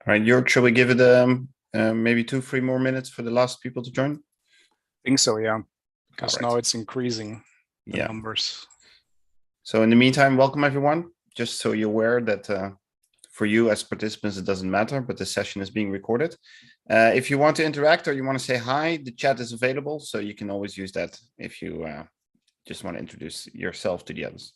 All right, Jörg, shall we give it maybe 2-3 more minutes for the last people to join? I think so, yeah, because right. now it's increasing the Yeah. numbers. So in the meantime, welcome everyone. Just so you're aware that for you as participants, it doesn't matter, but the session is being recorded. If you want to interact or you want to say hi, the chat is available, so you can always use that if you just want to introduce yourself to the others.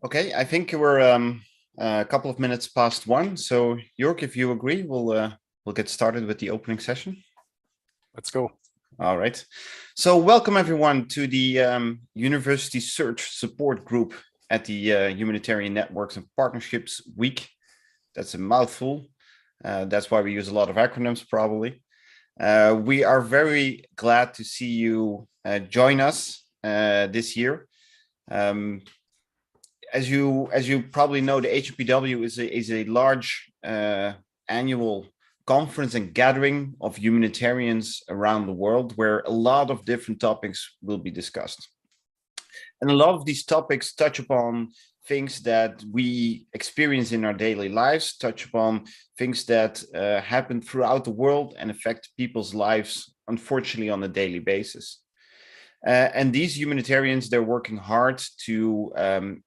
Okay, I think we're a couple of minutes past 1. So Jörg, if you agree, we'll get started with the opening session. Let's go. All right. So welcome everyone to the University Search Support Group at the Humanitarian Networks and Partnerships Week. That's a mouthful. That's why we use a lot of acronyms probably. We are very glad to see you join us this year. As you probably know, the HNPW is a large annual conference and gathering of humanitarians around the world where a lot of different topics will be discussed. And a lot of these topics touch upon things that we experience in our daily lives, touch upon things that happen throughout the world and affect people's lives, unfortunately, on a daily basis. And these humanitarians, they're working hard to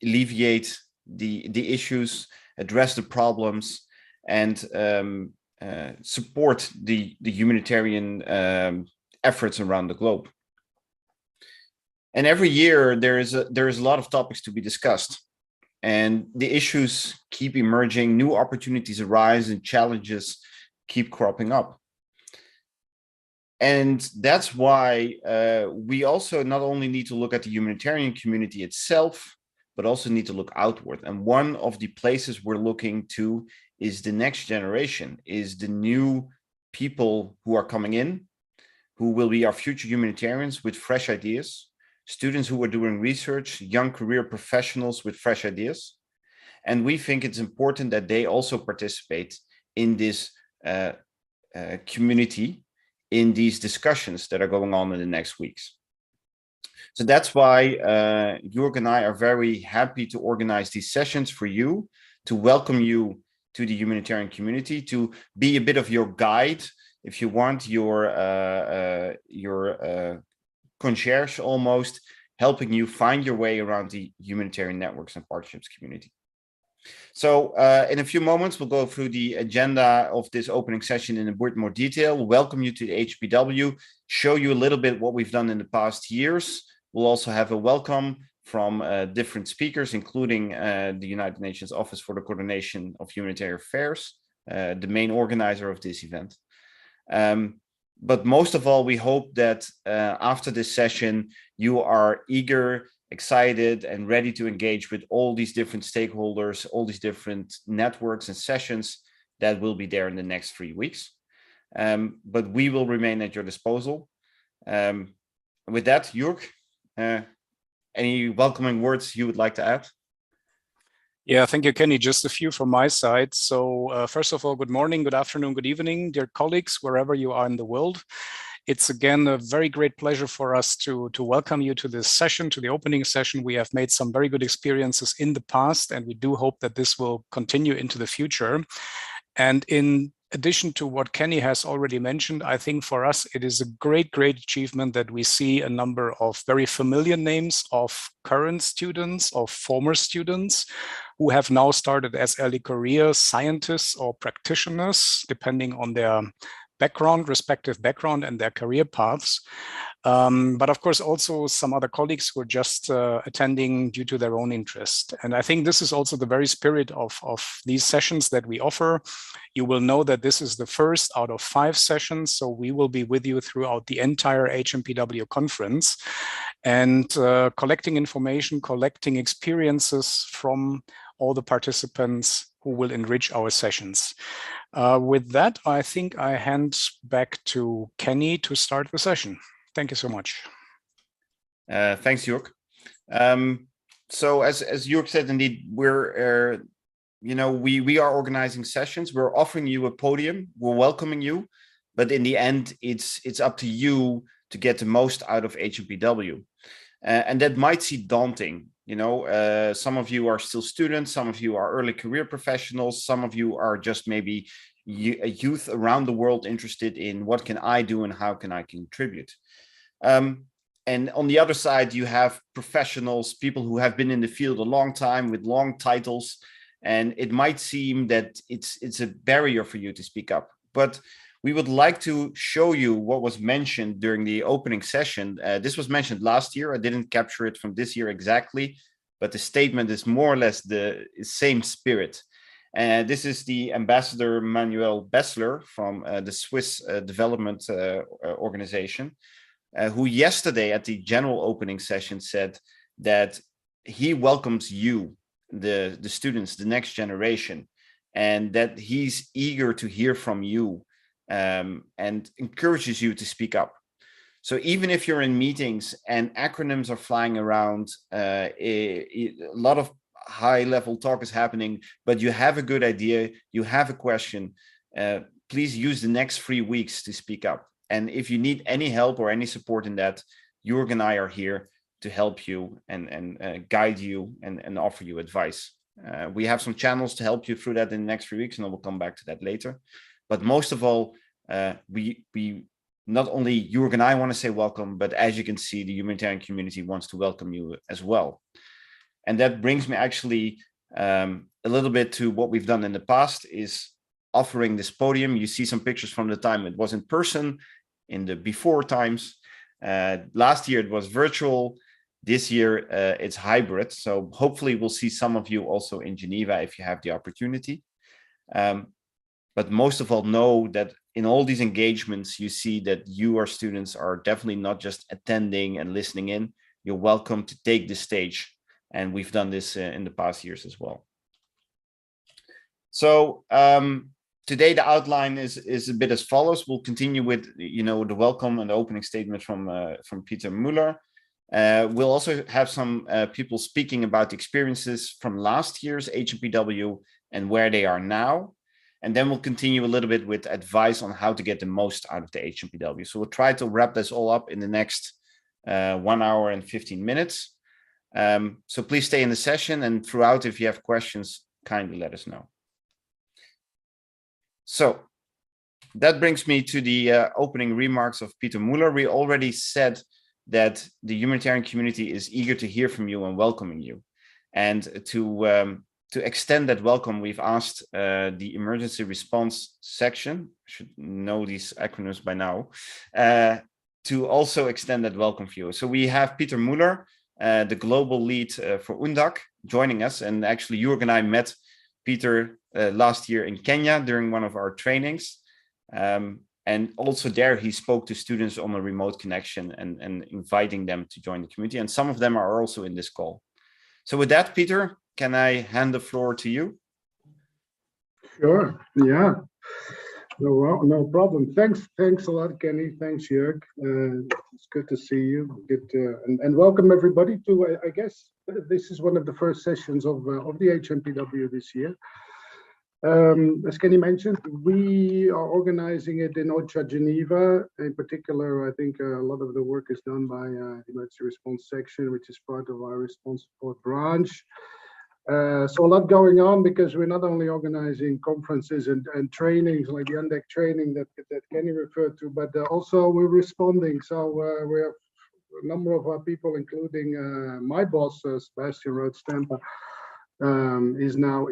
alleviate the issues, address the problems, and support the humanitarian efforts around the globe. And every year there is a lot of topics to be discussed, and the issues keep emerging, new opportunities arise, and challenges keep cropping up. And that's why we also not only need to look at the humanitarian community itself, but also need to look outward. And one of the places we're looking to is the next generation, is the new people who are coming in, who will be our future humanitarians with fresh ideas, students who are doing research, young career professionals with fresh ideas. And we think it's important that they also participate in this community, in these discussions that are going on in the next weeks. So that's why Jörg and I are very happy to organize these sessions for you, to welcome you to the humanitarian community, to be a bit of your guide, if you want, your concierge almost, helping you find your way around the humanitarian networks and partnerships community. So in a few moments, we'll go through the agenda of this opening session in a bit more detail. Welcome you to the HPW, show you a little bit what we've done in the past years. We'll also have a welcome from different speakers, including the United Nations Office for the Coordination of Humanitarian Affairs, the main organizer of this event. But most of all, we hope that after this session, you are eager, excited, and ready to engage with all these different stakeholders, all these different networks and sessions that will be there in the next 3 weeks. But we will remain at your disposal. With that, Jörg, any welcoming words you would like to add? Yeah, thank you, Kenny. Just a few from my side. So first of all, good morning, good afternoon, good evening, dear colleagues, wherever you are in the world. It's again a very great pleasure for us to welcome you to this session, to the opening session. We have made some very good experiences in the past, and we do hope that this will continue into the future. And in addition to what Kenny has already mentioned, I think for us it is a great achievement that we see a number of very familiar names of current students, of former students, who have now started as early career scientists or practitioners, depending on their respective background and their career paths. But of course, also some other colleagues who are just attending due to their own interest. And I think this is also the very spirit of these sessions that we offer. You will know that this is the first out of 5 sessions, so we will be with you throughout the entire HNPW conference and collecting information, collecting experiences from all the participants who will enrich our sessions. With that, I think I hand back to Kenny to start the session. Thank you so much. Thanks, Jörg. So as Jörg said, indeed, we're, we are organizing sessions. We're offering you a podium. We're welcoming you, but in the end, it's up to you to get the most out of HNPW. And that might seem daunting. Some of you are still students, some of you are early career professionals, some of you are just maybe a youth around the world interested in what can I do and how can I contribute. And on the other side, you have professionals, people who have been in the field a long time with long titles, and it might seem that it's a barrier for you to speak up. But we would like to show you what was mentioned during the opening session. This was mentioned last year. I didn't capture it from this year exactly, but the statement is more or less the same spirit. This is the Ambassador Manuel Bessler from the Swiss Development Organization, who yesterday at the general opening session said that he welcomes you, the students, the next generation, and that he's eager to hear from you. And encourages you to speak up. So even if you're in meetings and acronyms are flying around, a lot of high-level talk is happening, but you have a good idea, you have a question, please use the next 3 weeks to speak up. And if you need any help or any support in that, Jörg and I are here to help you and guide you and offer you advice. We have some channels to help you through that in the next 3 weeks, and I will come back to that later. But most of all, we not only Jörg and I want to say welcome, but as you can see, the humanitarian community wants to welcome you as well. And that brings me actually a little bit to what we've done in the past, is offering this podium. You see some pictures from the time it was in person, in the before times. Last year it was virtual. This year it's hybrid. So hopefully we'll see some of you also in Geneva if you have the opportunity. But most of all, know that in all these engagements, you see that you, our students, are definitely not just attending and listening in. You're welcome to take the stage. And we've done this in the past years as well. So today, the outline is a bit as follows. We'll continue with, the welcome and the opening statement from Peter Muller. We'll also have some people speaking about the experiences from last year's HNPW and where they are now. And then we'll continue a little bit with advice on how to get the most out of the HNPW. So we'll try to wrap this all up in the next 1 hour and 15 minutes. So please stay in the session, and throughout, if you have questions, kindly let us know. So that brings me to the opening remarks of Peter Muller. We already said that the humanitarian community is eager to hear from you and welcoming you. And to to extend that welcome, we've asked the emergency response section, should know these acronyms by now, to also extend that welcome for you. So we have Peter Muller, the global lead for UNDAC, joining us. And actually, Jürg and I met Peter last year in Kenya during one of our trainings. And also there, he spoke to students on a remote connection and inviting them to join the community. And some of them are also in this call. So with that, Peter, can I hand the floor to you? Sure, yeah. No problem. Thanks a lot, Kenny. Thanks, Jörg. It's good to see you. And welcome everybody to. I guess this is one of the first sessions of the HNPW this year. As Kenny mentioned, we are organizing it in OCHA Geneva. In particular, I think a lot of the work is done by the Emergency Response Section, which is part of our Response Support branch. So a lot going on, because we're not only organizing conferences and trainings like the UNDAC training that Kenny referred to, but also we're responding. So we have a number of our people, including my boss, Sebastian Roth-Stamper, is now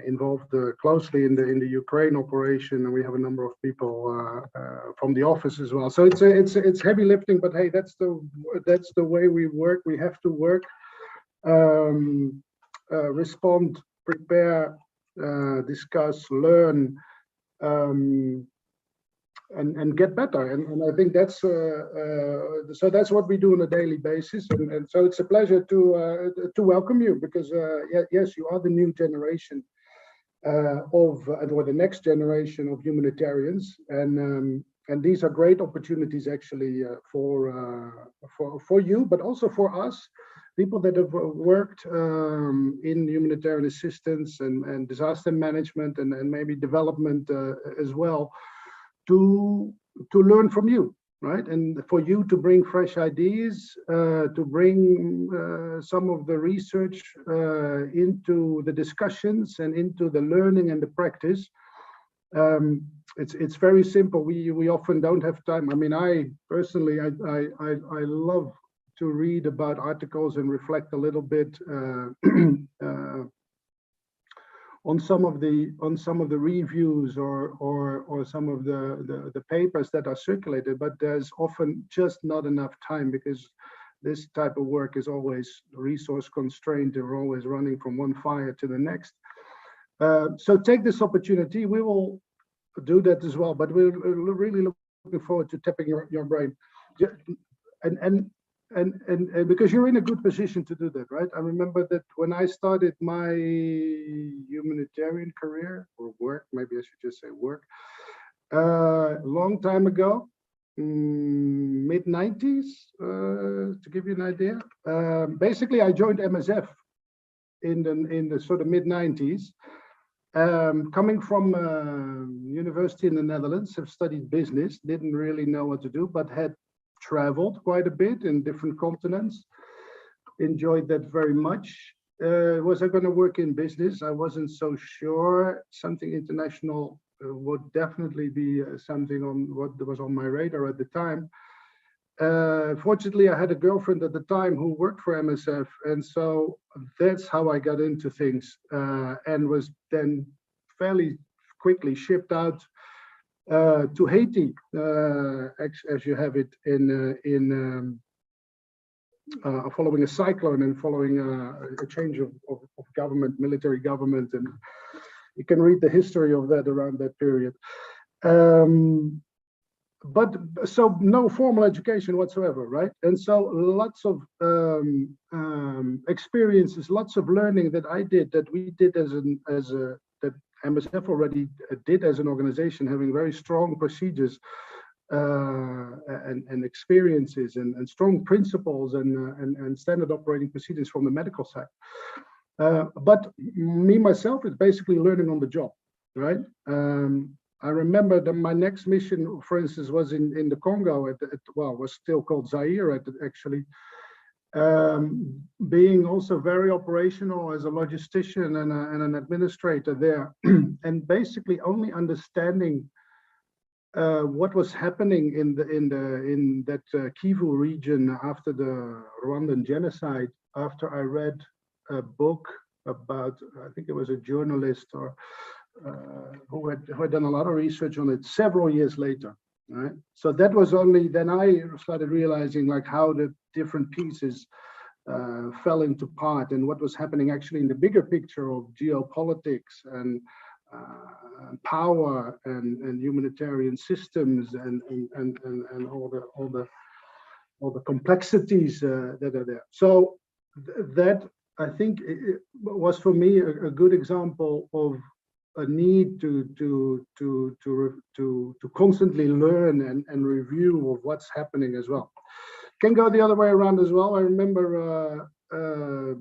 involved closely in the Ukraine operation, and we have a number of people from the office as well. So it's heavy lifting, but hey, that's the way we work. We have to work. Respond, prepare, discuss, learn, and get better. And I think that's so that's what we do on a daily basis. And so it's a pleasure to welcome you, because yes, you are the new generation or the next generation of humanitarians, and these are great opportunities actually for you, but also for us. People that have worked in humanitarian assistance and disaster management and maybe development as well, to learn from you, right? And for you to bring fresh ideas, to bring some of the research into the discussions and into the learning and the practice. It's very simple. We often don't have time. I mean, I personally, I love to read about articles and reflect a little bit on some of the reviews or some of the papers that are circulated, but there's often just not enough time, because this type of work is always resource constrained. We're always running from one fire to the next. So take this opportunity. We will do that as well, but we're really looking forward to tapping your brain. And because you're in a good position to do that, right? I remember that when I started my humanitarian career, or work, maybe I should just say work, a long time ago, mid-90s, to give you an idea. Basically, I joined MSF in the sort of mid-90s. Coming from university in the Netherlands, have studied business, didn't really know what to do, but had traveled quite a bit in different continents, enjoyed that very much. Was I going to work in business? I wasn't so sure. Something international would definitely be something on what was on my radar at the time. Fortunately, I had a girlfriend at the time who worked for MSF, and so that's how I got into things, and was then fairly quickly shipped out to Haiti, as you have it following a cyclone and following a change of government, military government, and you can read the history of that around that period. But so no formal education whatsoever, right? And so lots of experiences, lots of learning that I did, that we did that MSF already did as an organization, having very strong procedures and experiences and strong principles and standard operating procedures from the medical side. But me, myself, is basically learning on the job, right? I remember that my next mission, for instance, was in the Congo, well, was still called Zaire, actually. Being also very operational as a logistician and an administrator there, and basically only understanding what was happening in that Kivu region after the Rwandan genocide, after I read a book about, I think it was a journalist or who had done a lot of research on it several years later, right? So that was only then I started realizing like how the different pieces fell into part and what was happening actually in the bigger picture of geopolitics and power and humanitarian systems and all the complexities that are there. So that I think it was for me a good example of a need to constantly learn and review of what's happening as well. Can go the other way around as well. I remember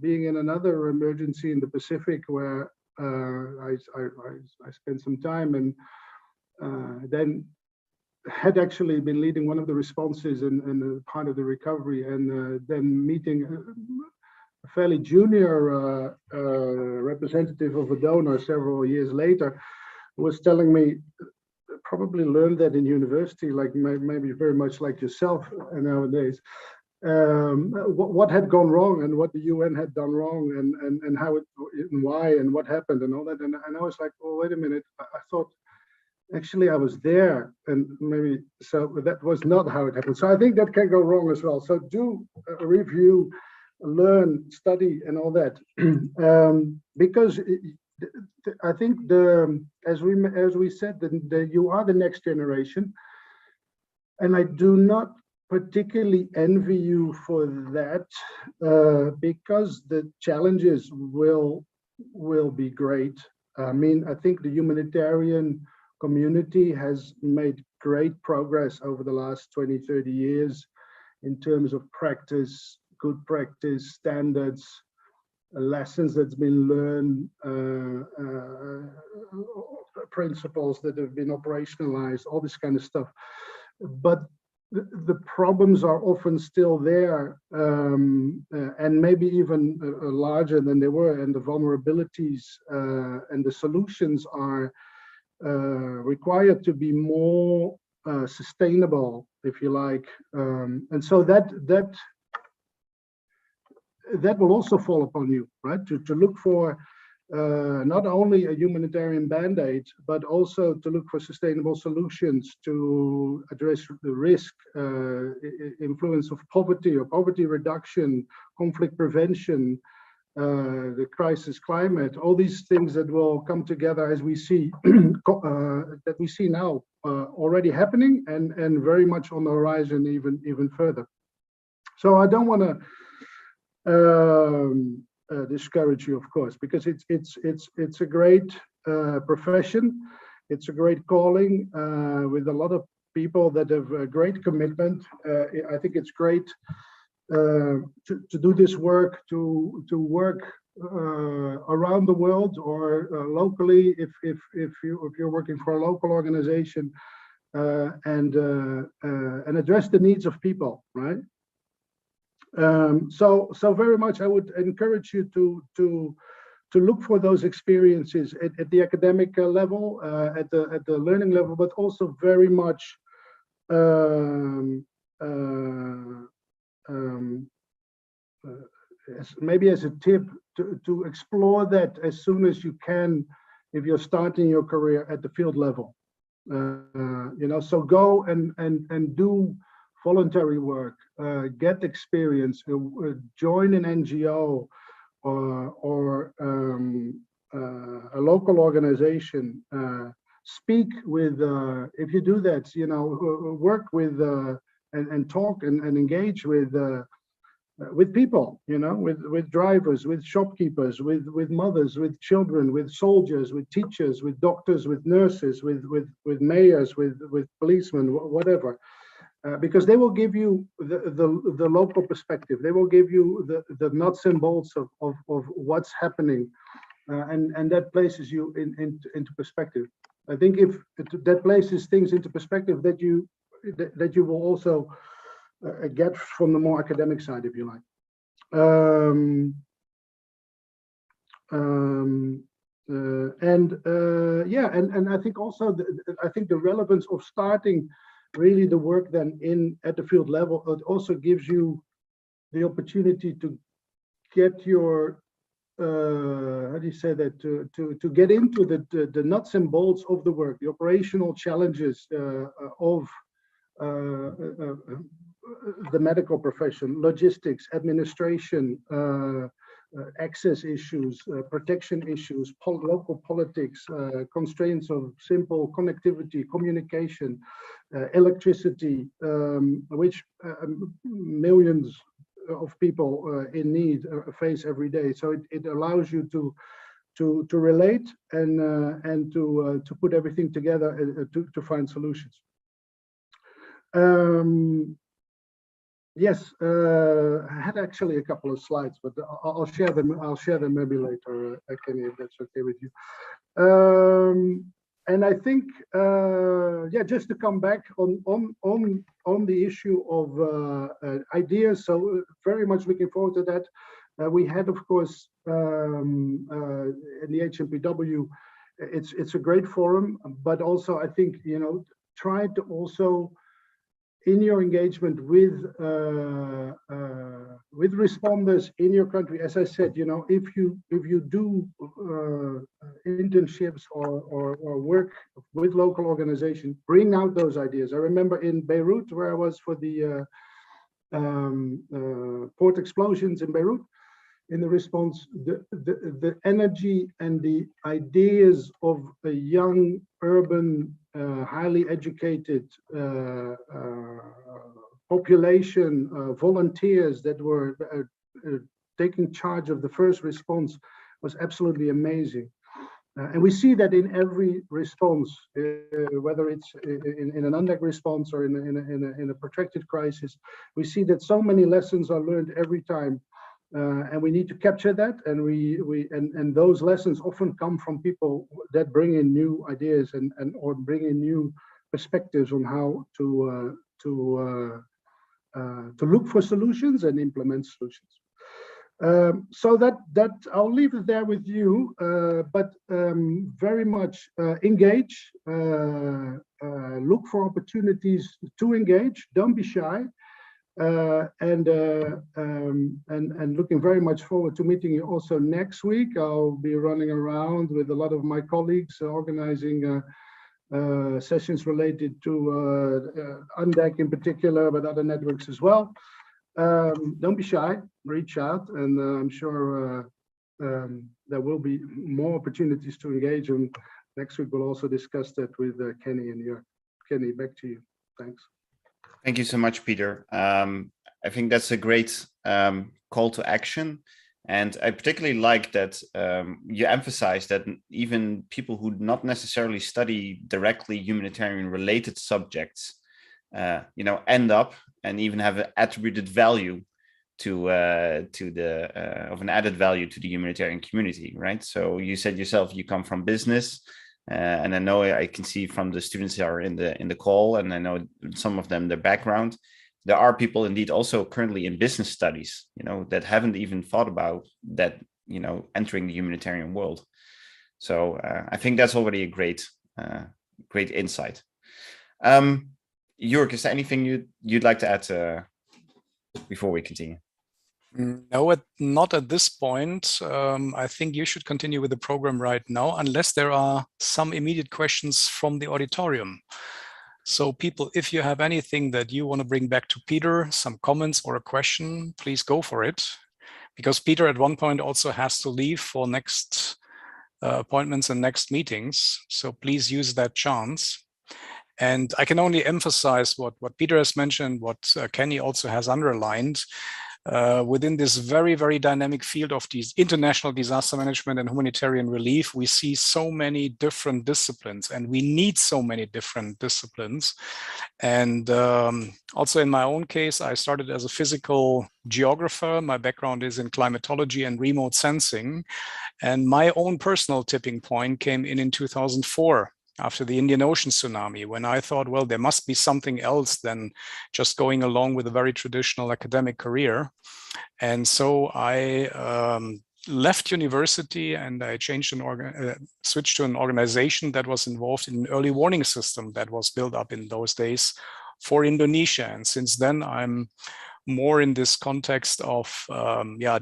being in another emergency in the Pacific where I spent some time and then had actually been leading one of the responses and part of the recovery, and then meeting a fairly junior representative of a donor several years later, who was telling me, probably learned that in university, like maybe very much like yourself nowadays, what had gone wrong and what the UN had done wrong and how it and why and what happened and all that. And I was like, oh, wait a minute, I thought actually I was there, and maybe so that was not how it happened. So I think that can go wrong as well. So do review, learn, study, and all that, because I think as we said, you are the next generation, and I do not particularly envy you for that, because the challenges will be great. I mean, I think the humanitarian community has made great progress over the last 20, 30 years in terms of practice, good practice, standards, lessons that's been learned, principles that have been operationalized, all this kind of stuff. But the problems are often still there, and maybe even larger than they were, and the vulnerabilities and the solutions are required to be more sustainable, if you like, and so that will also fall upon you, right? To look for not only a humanitarian band-aid, but also to look for sustainable solutions to address the risk, influence of poverty or poverty reduction, conflict prevention, the crisis climate, all these things that will come together as we see that we see now already happening and very much on the horizon even further. So I don't want to discourage you, of course, because it's a great profession, it's a great calling with a lot of people that have a great commitment. I think it's great to do this work, to work around the world or locally if you're working for a local organization, and address the needs of people, right? So very much I would encourage you to look for those experiences at the academic level, at the learning level, but also very much maybe as a tip to explore that as soon as you can if you're starting your career at the field level. You know, so go and do voluntary work, get experience, join an NGO or a local organization, speak with, if you do that, you know, work with and talk and engage with people, you know, with drivers, with shopkeepers, with mothers, with children, with soldiers, with teachers, with doctors, with nurses, with mayors, with policemen, whatever. Because they will give you the local perspective. They will give you the nuts and bolts of what's happening, and that places you into perspective. I think if that places things into perspective, that you will also get from the more academic side, if you like. Yeah, and I think also I think the relevance of starting really the work then at the field level, it also gives you the opportunity to get your how do you say that, to get into the nuts and bolts of the work, the operational challenges of the medical profession, logistics, administration, access issues, protection issues, local politics, constraints of simple connectivity, communication, electricity, which millions of people in need face every day. So it allows you to relate and to put everything together to find solutions. Yes, I had actually a couple of slides, but I'll share them. I'll share them maybe later, Kenny, if that's okay with you. And I think, yeah, just to come back on the issue of ideas. So very much looking forward to that. We had, of course, in the HNPW, it's a great forum, but also I think, you know, try to also, in your engagement with responders in your country, as I said, you know, if you do internships or work with local organizations, bring out those ideas. I remember in Beirut, where I was for the port explosions in Beirut, in the response, the energy and the ideas of a young, urban, highly educated population, volunteers that were taking charge of the first response was absolutely amazing. And we see that in every response, whether it's in an UNDAC response or in a protracted crisis, we see that so many lessons are learned every time. And we need to capture that, and those lessons often come from people that bring in new ideas and or bring in new perspectives on how to look for solutions and implement solutions. So that I'll leave it there with you, but very much engage, look for opportunities to engage. Don't be shy. And looking very much forward to meeting you also next week. I'll be running around with a lot of my colleagues organizing sessions related to UNDAC in particular, but other networks as well. Don't be shy, reach out, and I'm sure there will be more opportunities to engage. And next week we'll also discuss that with Kenny and Jörg. Kenny, back to you. Thanks. Thank you so much, Peter. I think that's a great call to action. And I particularly like that you emphasize that even people who not necessarily study directly humanitarian related subjects, you know, end up and even have an attributed value to the of an added value to the humanitarian community, right? So you said yourself, you come from business. And I know I can see from the students that are in the call, and I know some of them, their background, there are people indeed also currently in business studies, you know, that haven't even thought about that, you know, entering the humanitarian world. So I think that's already a great insight. Jörg, is there anything you'd like to add before we continue? No, not at this point. I think you should continue with the program right now, unless there are some immediate questions from the auditorium. So people, if you have anything that you want to bring back to Peter, some comments or a question, please go for it. Because Peter at one point also has to leave for next appointments and next meetings. So please use that chance. And I can only emphasize what Peter has mentioned, what Kenny also has underlined. Within this very, very dynamic field of these international disaster management and humanitarian relief, we see so many different disciplines, and we need so many different disciplines. And also in my own case, I started as a physical geographer. My background is in climatology and remote sensing. And my own personal tipping point came in 2004. After the Indian Ocean tsunami, when I thought, well, there must be something else than just going along with a very traditional academic career. And so I left university and I changed switched to an organization that was involved in an early warning system that was built up in those days for Indonesia. And since then, I'm more in this context of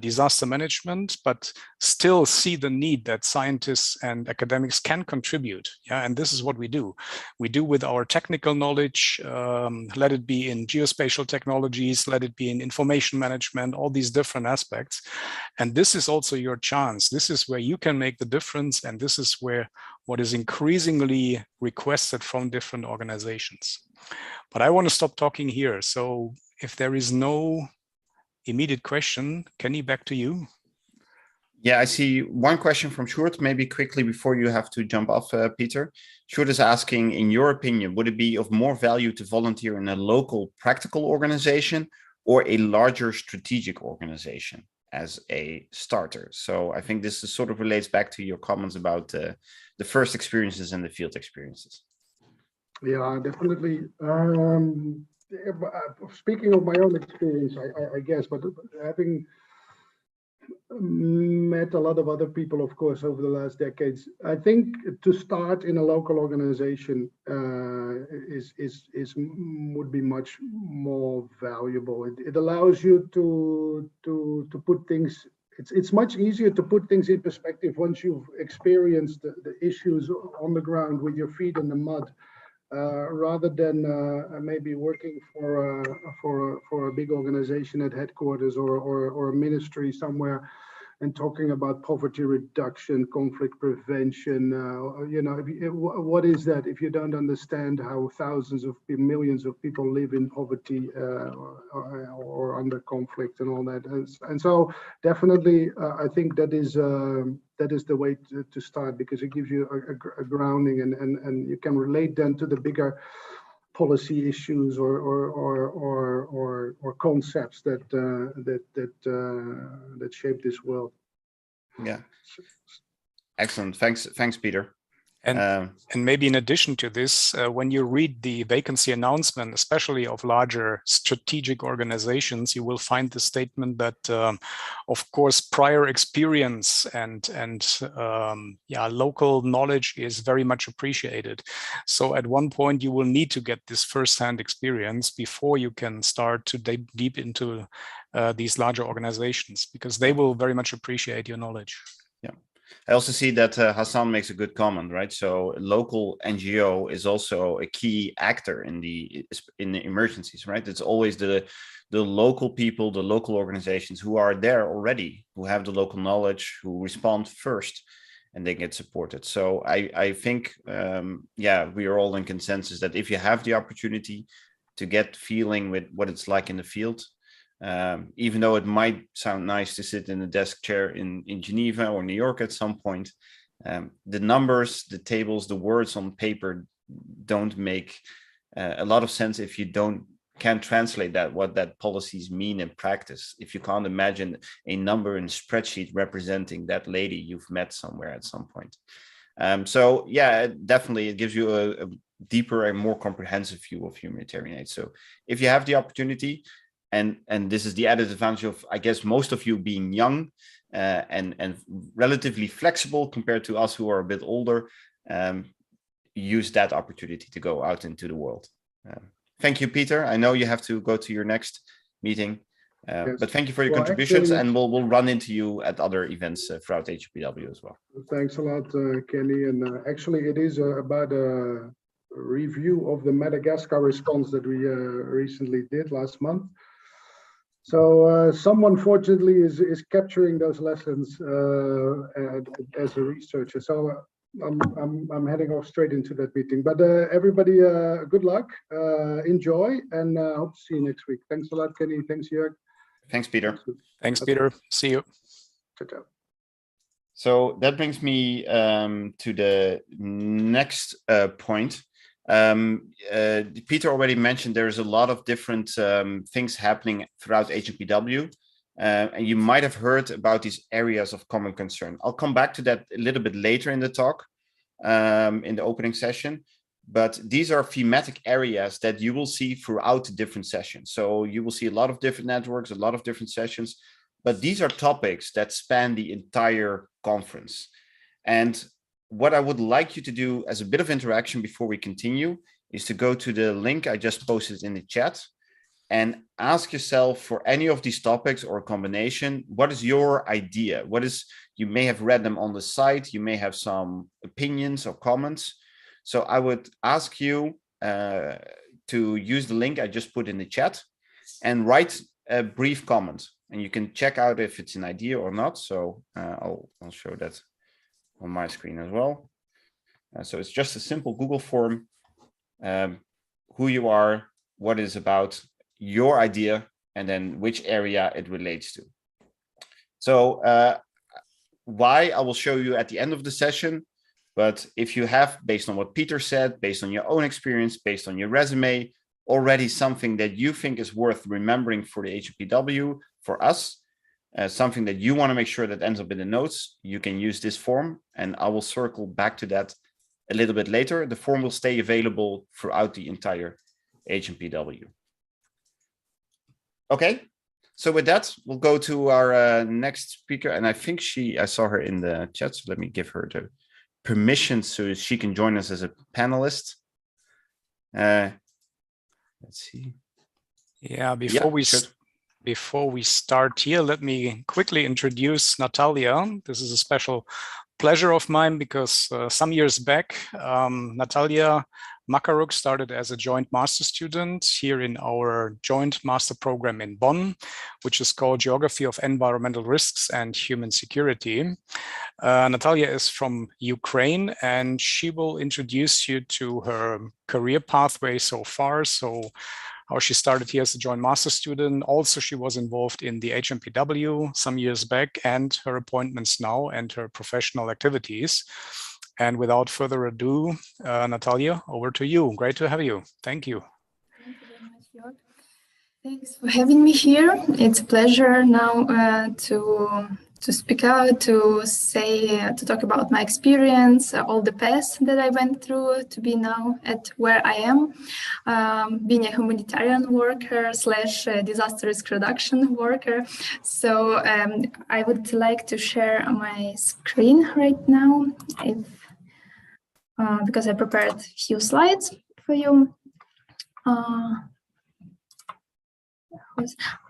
disaster management, but still see the need that scientists and academics can contribute. Yeah, and this is what we do. We do with our technical knowledge, let it be in geospatial technologies, let it be in information management, all these different aspects. And this is also your chance. This is where you can make the difference. And this is where what is increasingly requested from different organizations. But I want to stop talking here. So if there is no immediate question, Kenny, back to you. Yeah, I see one question from Sjoerd, maybe quickly before you have to jump off, Peter. Sjoerd is asking, in your opinion, would it be of more value to volunteer in a local practical organization or a larger strategic organization as a starter? So I think this sort of relates back to your comments about the first experiences and the field experiences. Yeah, definitely. Speaking of my own experience, I guess, but having met a lot of other people, of course, over the last decades, I think to start in a local organization would be much more valuable. It allows you to put things. It's much easier to put things in perspective once you've experienced the issues on the ground with your feet in the mud. Rather than maybe working for a big organization at headquarters or a ministry somewhere and talking about poverty reduction, conflict prevention. What is that if you don't understand how millions of people live in poverty or under conflict and all that? And so definitely, I think that is the way to start, because it gives you a grounding and you can relate then to the bigger policy issues or concepts that shape this world. Yeah, excellent. Thanks, Peter. And maybe in addition to this, when you read the vacancy announcement, especially of larger strategic organizations, you will find the statement that, of course, prior experience and local knowledge is very much appreciated. So at one point, you will need to get this firsthand experience before you can start to dig deep into these larger organizations, because they will very much appreciate your knowledge. Yeah. I also see that Hassan makes a good comment, right? So local NGO is also a key actor in the emergencies, right? It's always the local people, the local organizations who are there already, who have the local knowledge, who respond first, and they get supported. So I think, we are all in consensus that if you have the opportunity to get feeling with what it's like in the field, even though it might sound nice to sit in a desk chair in Geneva or New York at some point, the numbers, the tables, the words on paper don't make a lot of sense if you can't translate what that policies mean in practice. If you can't imagine a number in a spreadsheet representing that lady you've met somewhere at some point. So yeah, definitely it gives you a deeper and more comprehensive view of humanitarian aid. So if you have the opportunity, and this is the added advantage of, I guess, most of you being young and relatively flexible compared to us who are a bit older, use that opportunity to go out into the world. Thank you, Peter. I know you have to go to your next meeting, yes. But thank you for your contributions, and we'll run into you at other events throughout HNPW as well. Thanks a lot, Kenny. And actually, it is about a review of the Madagascar response that we recently did last month. So someone fortunately is capturing those lessons as a researcher. So I'm heading off straight into that meeting. But everybody, good luck, enjoy, and hope to see you next week. Thanks a lot, Kenny. Thanks, Jörg. Thanks, Peter. Thanks, Peter. See you. Ciao. So that brings me to the next point. Peter already mentioned there's a lot of different things happening throughout HNPW, and you might have heard about these areas of common concern. I'll come back to that a little bit later in the talk, in the opening session, but these are thematic areas that you will see throughout the different sessions. So you will see a lot of different networks, a lot of different sessions, but these are topics that span the entire conference. And what I would like you to do as a bit of interaction before we continue is to go to the link I just posted in the chat. and ask yourself for any of these topics or combination, what is your idea? You may have read them on the site, you may have some opinions or comments. So I would ask you to use the link I just put in the chat and write a brief comment, and you can check out if it's an idea or not. So I'll show that on my screen as well. So it's just a simple Google form, who you are, what it's about, your idea, and then which area it relates to. So why, I will show you at the end of the session. But if you have, based on what Peter said, based on your own experience, based on your resume, already something that you think is worth remembering for the HNPW, for us, something that you want to make sure that ends up in the notes, you can use this form, and I will circle back to that a little bit later. The form will stay available throughout the entire HNPW. Okay, so with that, we'll go to our next speaker, and I think I saw her in the chat, so let me give her the permission so she can join us as a panelist. Let's see. Yeah, before we start here, let me quickly introduce Natalia. This is a special pleasure of mine because some years back, Natalia Makaruk started as a joint master student here in our joint master program in Bonn, which is called Geography of Environmental Risks and Human Security. Natalia is from Ukraine, and she will introduce you to her career pathway so far. So how she started here as a joint master student. Also, she was involved in the HNPW some years back, and her appointments now and her professional activities. And without further ado, Natalia, over to you. Great to have you. Thank you. Thank you very much, Jörg. Thanks for having me here. It's a pleasure now to speak out, to talk about my experience, all the paths that I went through to be now at where I am, being a humanitarian worker / disaster risk reduction worker. So I would like to share my screen right now, because I prepared a few slides for you.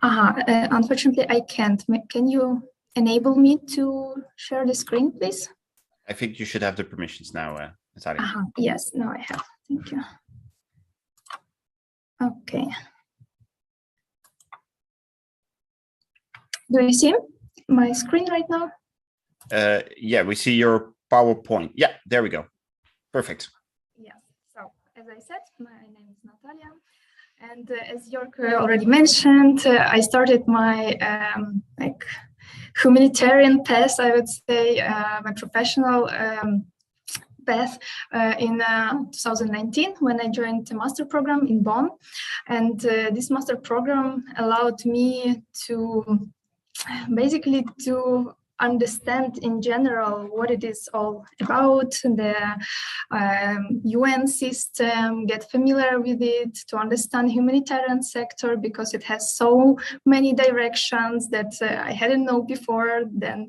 Unfortunately, I can't. Can you enable me to share the screen, please? I think you should have the permissions now, Natalia. Yes, now I have. Thank you. Okay. Do you see my screen right now? Yeah, we see your PowerPoint. Yeah, there we go. Perfect. Yeah. So, as I said, my name is Natalia. And as Jörg already mentioned, I started my humanitarian path, I would say, my professional path in 2019 when I joined the master program in Bonn. And this master program allowed me to basically to understand in general what it is all about, the UN system, get familiar with it, to understand humanitarian sector, because it has so many directions that I hadn't known before. Then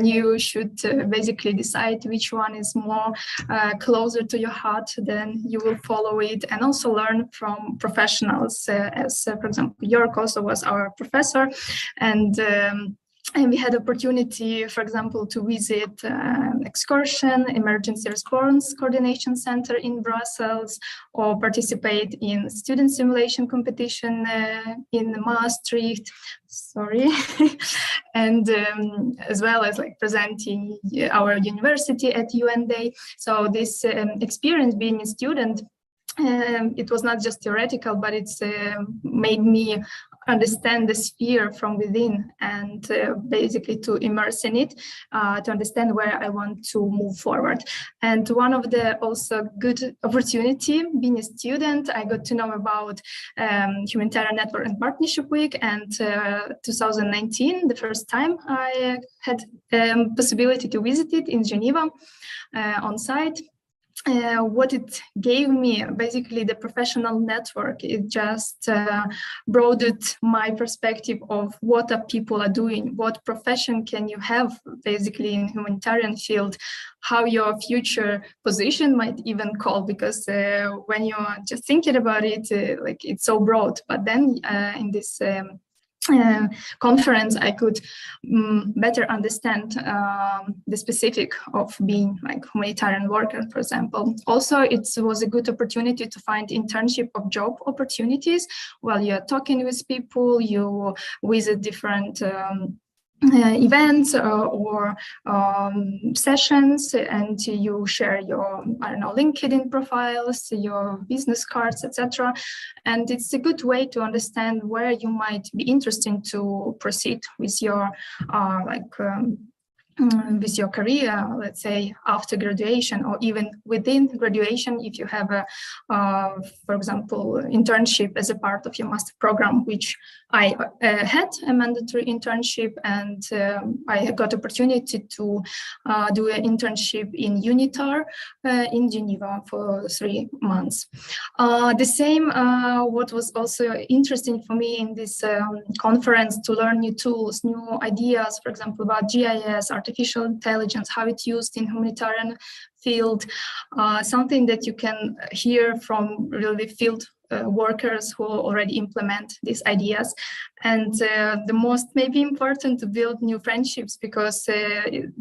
you should basically decide which one is more closer to your heart, then you will follow it, and also learn from professionals, as for example, Jörg also was our professor, and we had opportunity, for example, to visit excursion, emergency response coordination center in Brussels, or participate in student simulation competition in Maastricht. Sorry, and as well as like presenting our university at UN Day. So this experience being a student, it was not just theoretical, but it's made me understand the sphere from within, and basically to immerse in it, to understand where I want to move forward. And one of the also good opportunity, being a student, I got to know about Humanitarian Network and Partnership Week, and 2019, the first time I had possibility to visit it in Geneva on site. what it gave me, basically the professional network, it just broadened my perspective of what people are doing, what profession can you have basically in humanitarian field, how your future position might even call, because when you're just thinking about it, like it's so broad. But then in this conference, I could better understand the specific of being like humanitarian worker, for example. Also, it was a good opportunity to find internship of job opportunities while you're talking with people, you visit different events or sessions, and you share your, I don't know, LinkedIn profiles, your business cards, etc. And it's a good way to understand where you might be interested to proceed with your with your career, let's say after graduation, or even within graduation, if you have a, for example, internship as a part of your master program, which I had a mandatory internship, and I got opportunity to do an internship in UNITAR in Geneva for 3 months. The same, what was also interesting for me in this conference, to learn new tools, new ideas, for example, about GIS, artificial intelligence, how it's used in humanitarian field, something that you can hear from really field workers who already implement these ideas. And the most maybe important, to build new friendships, because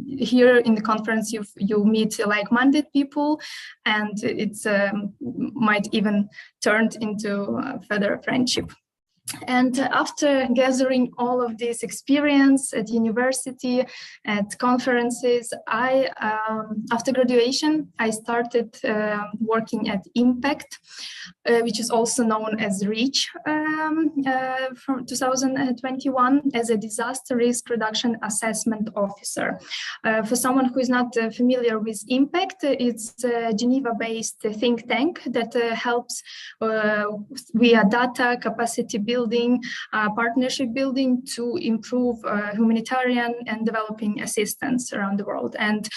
here in the conference you meet like-minded people, and it's might even turn into further friendship. And after gathering all of this experience at university, at conferences, after graduation, I started working at Impact, which is also known as REACH from 2021, as a disaster risk reduction assessment officer. For someone who is not familiar with Impact, it's a Geneva-based think tank that helps via data, capacity building, partnership building, to improve humanitarian and developing assistance around the world. And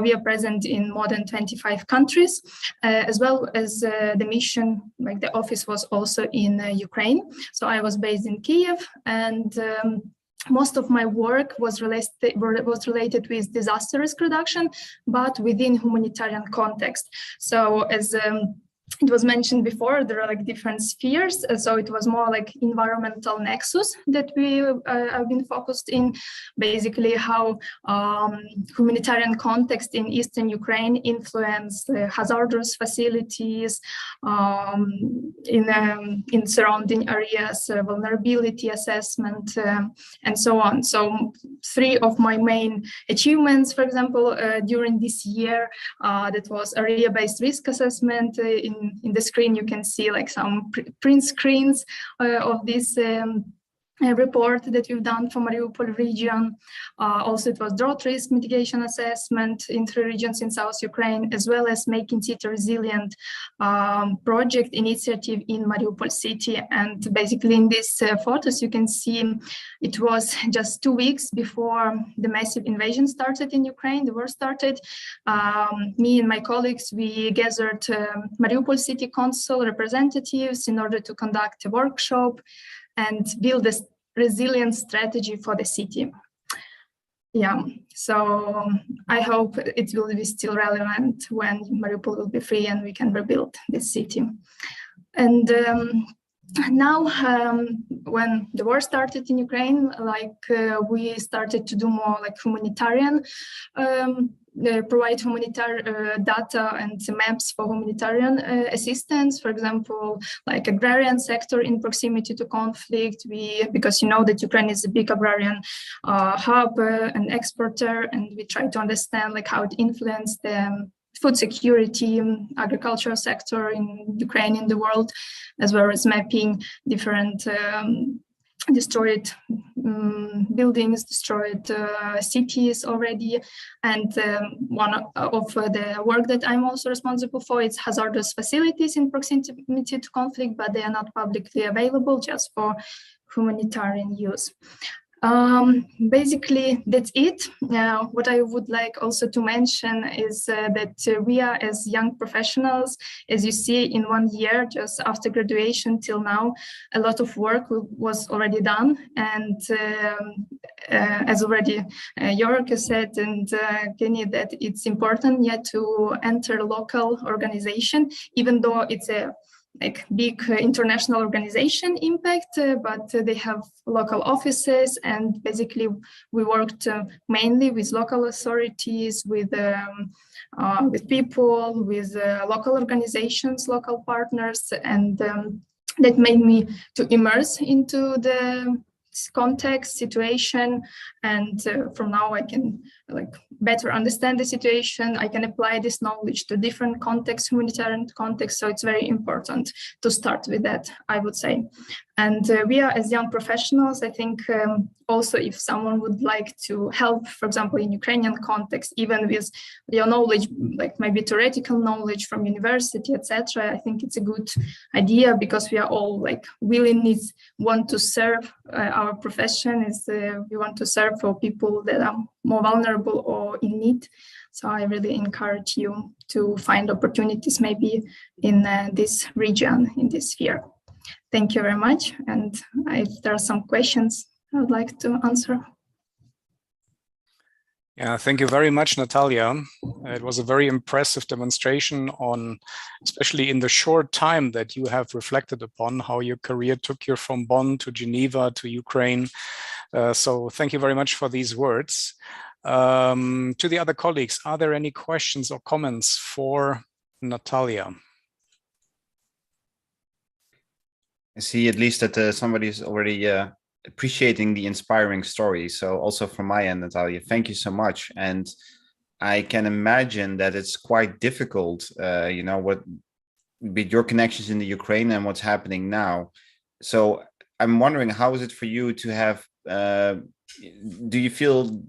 we are present in more than 25 countries, as well as the mission, like the office was also in Ukraine. So I was based in Kiev, and most of my work was related with disaster risk reduction, but within humanitarian context. So as it was mentioned before, there are like different spheres. So it was more like environmental nexus that we have been focused in, basically how humanitarian context in Eastern Ukraine influence hazardous facilities in surrounding areas, vulnerability assessment, and so on. So 3 of my main achievements, for example, during this year, that was area-based risk assessment. In the screen, you can see like some print screens of this report that we've done for Mariupol region. Also, it was drought risk mitigation assessment in 3 regions in South Ukraine, as well as making city resilient project initiative in Mariupol city. And basically in these photos, you can see it was just 2 weeks before the massive invasion started in Ukraine, the war started. Me and my colleagues, we gathered Mariupol city council representatives in order to conduct a workshop and build a resilient strategy for the city. Yeah, so I hope it will be still relevant when Mariupol will be free and we can rebuild this city. And now, when the war started in Ukraine, we started to do more like humanitarian, provide humanitarian data and maps for humanitarian assistance. For example, like agrarian sector in proximity to conflict. Because you know that Ukraine is a big agrarian hub and exporter, and we try to understand like how it influenced the food security, agricultural sector in Ukraine, in the world, as well as mapping different destroyed buildings, destroyed cities already. And one of the work that I'm also responsible for is hazardous facilities in proximity to conflict, but they are not publicly available, just for humanitarian use. Basically, that's it. What I would like also to mention is that we are, as young professionals, as you see, in 1 year, just after graduation till now, a lot of work was already done. And as already Jörg said and Kenny, that it's important yet to enter local organization, even though it's a big international organization impact, but they have local offices, and basically we worked mainly with local authorities, with people, with local organizations, local partners, and that made me to immerse into the context, situation, and from now I can better understand the situation. I can apply this knowledge to different contexts, humanitarian contexts, so it's very important to start with that, I would say. And we are, as young professionals, I think also if someone would like to help, for example, in Ukrainian context, even with your knowledge, maybe theoretical knowledge from university, etc., I think it's a good idea, because we are all willingly want to serve our profession. We want to serve for people that are more vulnerable or in need. So I really encourage you to find opportunities maybe in this region, in this sphere. Thank you very much. And if there are some questions, I would like to answer. Yeah, thank you very much, Natalia. It was a very impressive demonstration on, especially in the short time that you have reflected upon, how your career took you from Bonn to Geneva to Ukraine. So thank you very much for these words. To the other colleagues, are there any questions or comments for Natalia? I see at least that somebody is already appreciating the inspiring story. So also from my end, Natalia, thank you so much. And I can imagine that it's quite difficult, with your connections in the Ukraine and what's happening now. So I'm wondering, how is it for you to have, do you feel,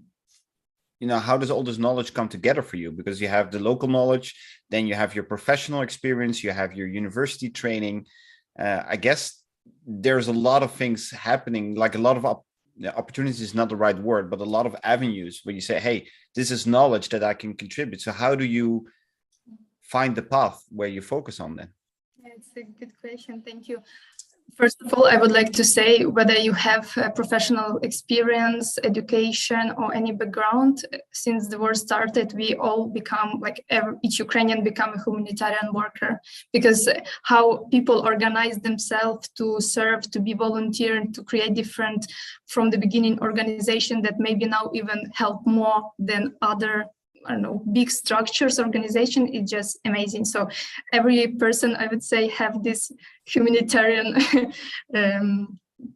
how does all this knowledge come together for you? Because you have the local knowledge, then you have your professional experience, you have your university training. I guess there's a lot of things happening, like a lot of opportunities is not the right word, but a lot of avenues where you say, hey, this is knowledge that I can contribute. So how do you find the path where you focus on then? Yeah, it's a good question. Thank you. First of all, I would like to say, whether you have professional experience, education, or any background, since the war started, we all become, each Ukrainian become a humanitarian worker, because how people organize themselves to serve, to be volunteer, to create different, from the beginning, organization that maybe now even help more than other, I don't know, big structures, organization, is just amazing. So every person, I would say, have this humanitarian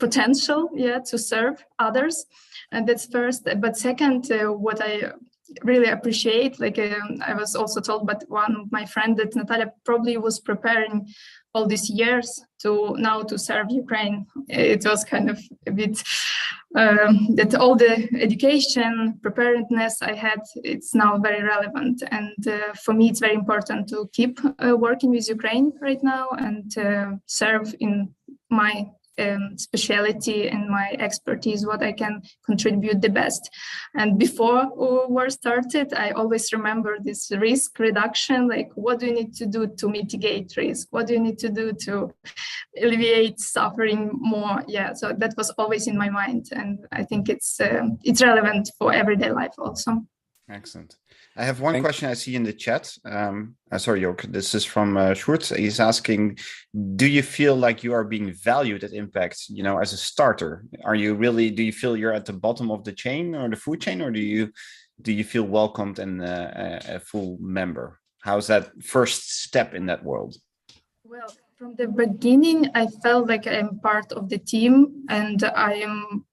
potential, to serve others. And that's first. But second, what I really appreciate, I was also told by one of my friends that Natalia probably was preparing all these years to serve Ukraine. It was kind of a bit that all the education preparedness I had, it's now very relevant. And for me, it's very important to keep working with Ukraine right now and serve in my speciality and my expertise, what I can contribute the best. And before war started, I always remember this risk reduction, what do you need to do to mitigate risk? What do you need to do to alleviate suffering more? Yeah, so that was always in my mind. And I think it's relevant for everyday life also. Excellent. I have one question I see in the chat. Sorry, Jörg, this is from Schurz. He's asking, do you feel like you are being valued at Impact, as a starter? Do you feel you're at the bottom of the chain or the food chain, or do you feel welcomed and a full member? How's that first step in that world? Well, from the beginning, I felt like I'm part of the team, and I'm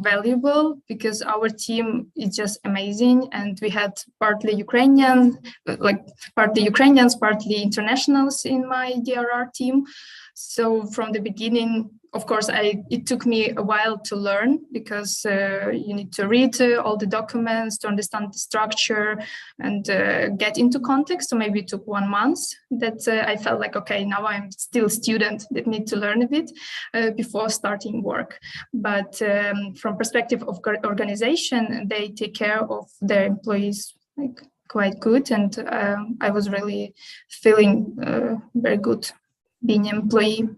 valuable, because our team is just amazing, and we had partly Ukrainians, partly internationals in my DRR team. So from the beginning, of course, it took me a while to learn, because you need to read all the documents to understand the structure and get into context. So maybe it took 1 month that I felt like, okay, now I'm still a student that need to learn a bit before starting work. But from perspective of organization, they take care of their employees like quite good, and I was really feeling very good being an employee.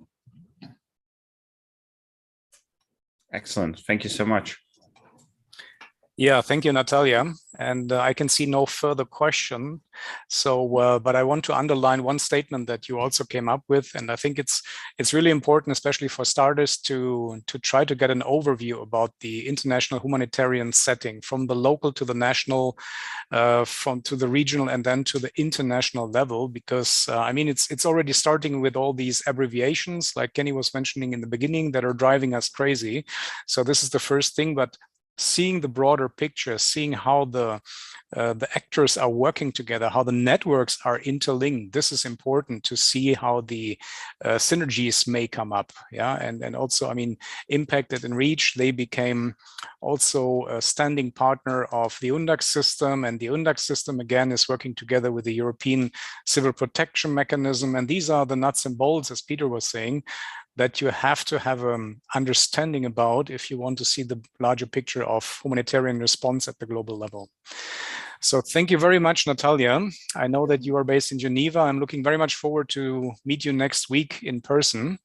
Excellent. Thank you so much. Yeah, thank you, Natalia. And I can see no further question. So, but I want to underline one statement that you also came up with, and I think it's really important, especially for starters, to try to get an overview about the international humanitarian setting, from the local to the national, to the regional, and then to the international level. Because I mean, it's already starting with all these abbreviations, like Kenny was mentioning in the beginning, that are driving us crazy. So this is the first thing, but seeing the broader picture, seeing how the actors are working together, how the networks are interlinked. This is important to see how the synergies may come up. Yeah, and also, I mean, Impacted and Reach, they became also a standing partner of the UNDAC system, and the UNDAC system again is working together with the European Civil Protection Mechanism. And these are the nuts and bolts, as Peter was saying, that you have to have an understanding about if you want to see the larger picture of humanitarian response at the global level. So thank you very much, Natalia. I know that you are based in Geneva. I'm looking very much forward to meet you next week in person.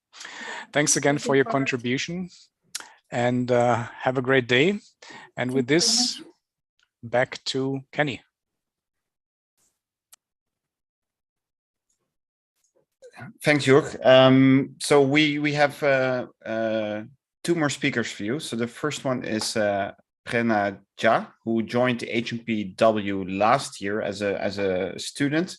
Thanks again for your contribution, and have a great day. And with this, back to Kenny. Thanks, Jörg. So we have 2 more speakers for you. So the first one is Prerna Jha, who joined the HNPW last year as a student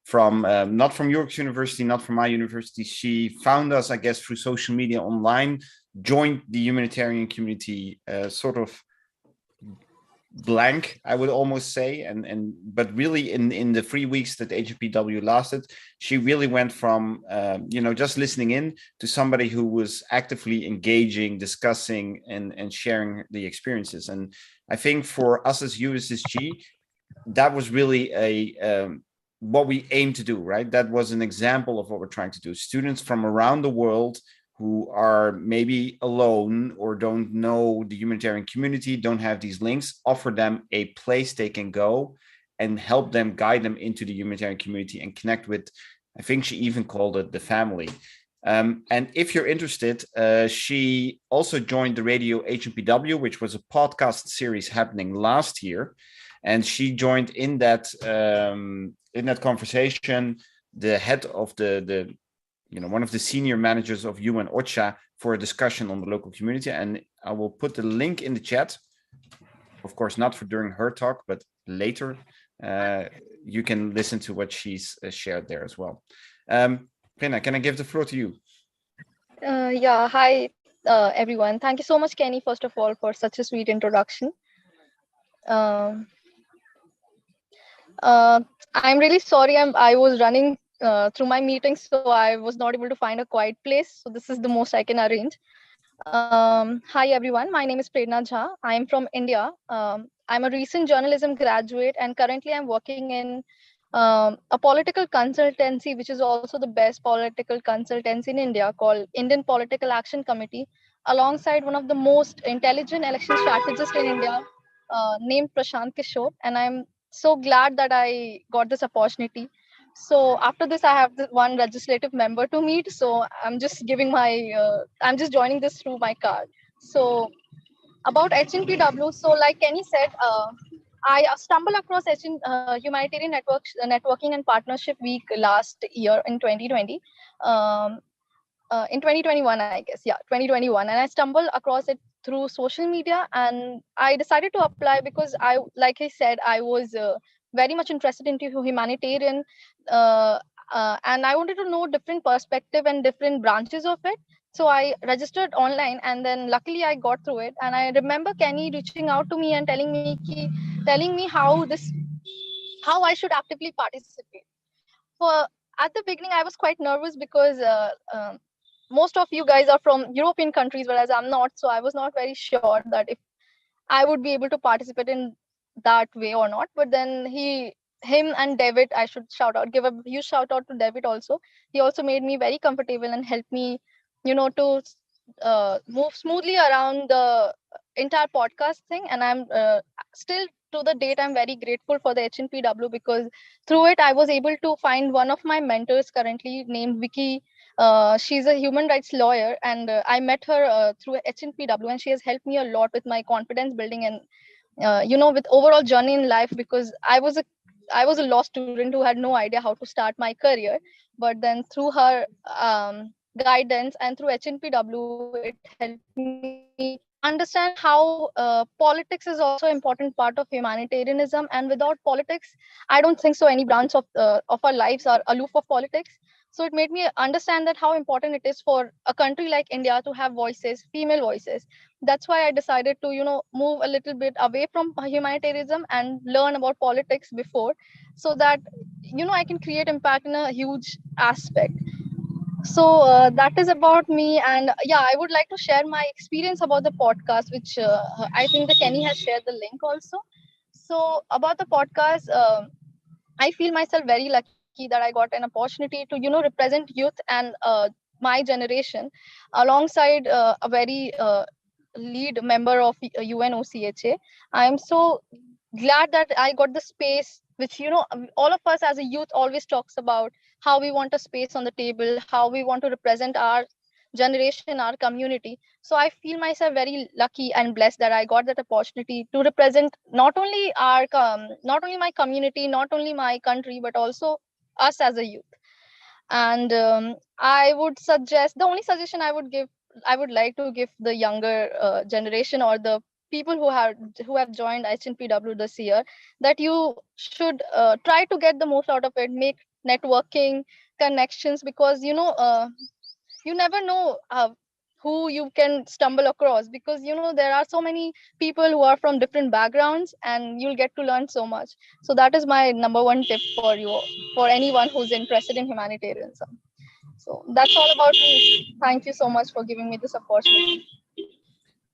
from not from York University, not from my university. She found us, I guess, through social media online, joined the humanitarian community sort of blank, I would almost say, but really in the 3 weeks that HNPW lasted, she really went from just listening in to somebody who was actively engaging, discussing, and sharing the experiences. And I think for us as USSG, that was really what we aim to do, right? That was an example of what we're trying to do. Students from around the world who are maybe alone or don't know the humanitarian community, don't have these links, offer them a place they can go and help them, guide them into the humanitarian community and connect with, I think she even called it the family. And if you're interested, she also joined the radio HNPW, which was a podcast series happening last year. And she joined in that conversation, the head of one of the senior managers of UN OCHA for a discussion on the local community. And I will put the link in the chat, of course, not for during her talk, but later. You can listen to what she's shared there as well. Prerna, can I give the floor to you? Yeah, hi, everyone. Thank you so much, Kenny, first of all, for such a sweet introduction. I'm really sorry. I was running through my meetings, so I was not able to find a quiet place. So this is the most I can arrange. Hi, everyone. My name is Prerna Jha. I'm from India. I'm a recent journalism graduate, and currently I'm working in a political consultancy, which is also the best political consultancy in India, called Indian Political Action Committee, alongside one of the most intelligent election strategists in India, named Prashant Kishore. And I'm so glad that I got this opportunity. So after this, I have one legislative member to meet. So I'm just giving I'm just joining this through my card. So about HNPW, so like Kenny said, I stumbled across Humanitarian Networking and Partnership Week last year in 2020. In 2021, I guess, yeah, 2021. And I stumbled across it through social media, and I decided to apply because like I said, I was very much interested into humanitarian, and I wanted to know different perspective and different branches of it. So I registered online, and then luckily I got through it. And I remember Kenny reaching out to me and telling me how I should actively participate. At the beginning, I was quite nervous because most of you guys are from European countries, whereas I'm not. So I was not very sure that if I would be able to participate in that way or not. But then him and David, I should give a huge shout out to David also. He also made me very comfortable and helped me, to move smoothly around the entire podcast thing. And I'm still to the date, I'm very grateful for the HNPW, because through it, I was able to find one of my mentors currently named Vicky. She's a human rights lawyer, and I met her through HNPW, and she has helped me a lot with my confidence building and with overall journey in life, because I was a law student who had no idea how to start my career. But then through her guidance and through HNPW, it helped me understand how politics is also an important part of humanitarianism. And without politics, I don't think so any branch of our lives are aloof of politics. So it made me understand that how important it is for a country like India to have voices, female voices. That's why I decided to, move a little bit away from humanitarianism and learn about politics before, so that, I can create impact in a huge aspect. So that is about me. And yeah, I would like to share my experience about the podcast, which I think the Kenny has shared the link also. So about the podcast, I feel myself very lucky that I got an opportunity to, represent youth and my generation alongside a very lead member of UNOCHA. I am so glad that I got the space, which, all of us as a youth always talks about how we want a space on the table, how we want to represent our generation, our community. So I feel myself very lucky and blessed that I got that opportunity to represent not only not only my community, not only my country, but also us as a youth. And I would suggest, the only suggestion I would like to give the younger generation, or the people who have joined HNPW this year, that you should try to get the most out of it, make networking connections, because you never know who you can stumble across, because there are so many people who are from different backgrounds, and you'll get to learn so much. So that is my number one tip for you, for anyone who's interested in humanitarianism. So that's all about me. Thank you so much for giving me this opportunity.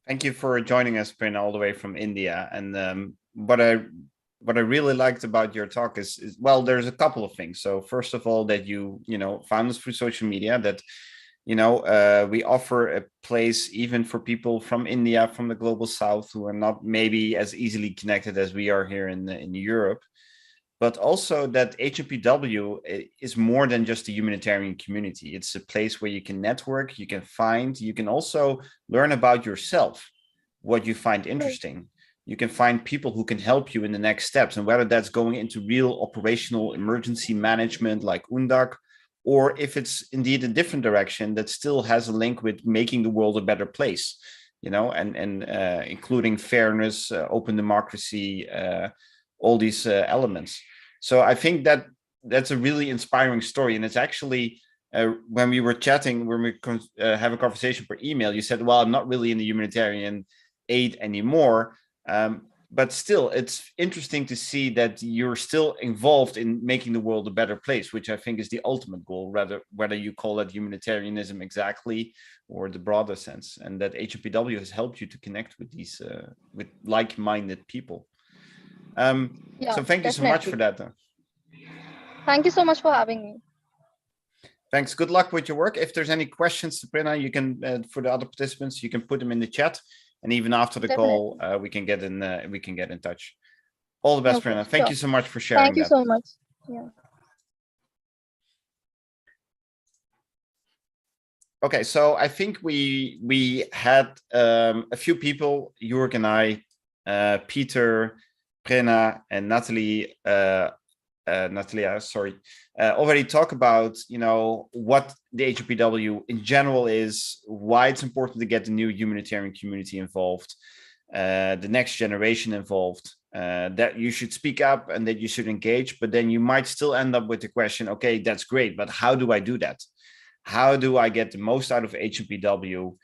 Thank you for joining us, Prin, all the way from India. And what I really liked about your talk is well, there's a couple of things. So first of all, that you found us through social media, that we offer a place even for people from India, from the global south, who are not maybe as easily connected as we are here in Europe. But also that HNPW is more than just a humanitarian community. It's a place where you can network, you can also learn about yourself, what you find interesting. You can find people who can help you in the next steps, and whether that's going into real operational emergency management like UNDAC, or if it's indeed a different direction that still has a link with making the world a better place, and including fairness, open democracy, all these elements. So I think that's a really inspiring story. And it's actually, when we were chatting, when we have a conversation per email, you said, well, I'm not really in the humanitarian aid anymore. But still, it's interesting to see that you're still involved in making the world a better place, which I think is the ultimate goal, rather whether you call it humanitarianism exactly or the broader sense. And that HNPW has helped you to connect with these with like-minded people. Yeah, so thank you so much for that. Thank you so much for having me. Thanks. Good luck with your work. If there's any questions, Sabrina, you can for the other participants, you can put them in the chat, and even after the call, we can get in touch. All the best, Sabrina. Thank you so much for sharing. Thank you so much. Yeah. Okay, so I think we had a few people, Jörg and I, Peter, Prena, and Natalia, already talk about, what the HNPW in general is, why it's important to get the new humanitarian community involved, the next generation involved, that you should speak up and that you should engage. But then you might still end up with the question, okay, that's great, but how do I do that? How do I get the most out of HNPW?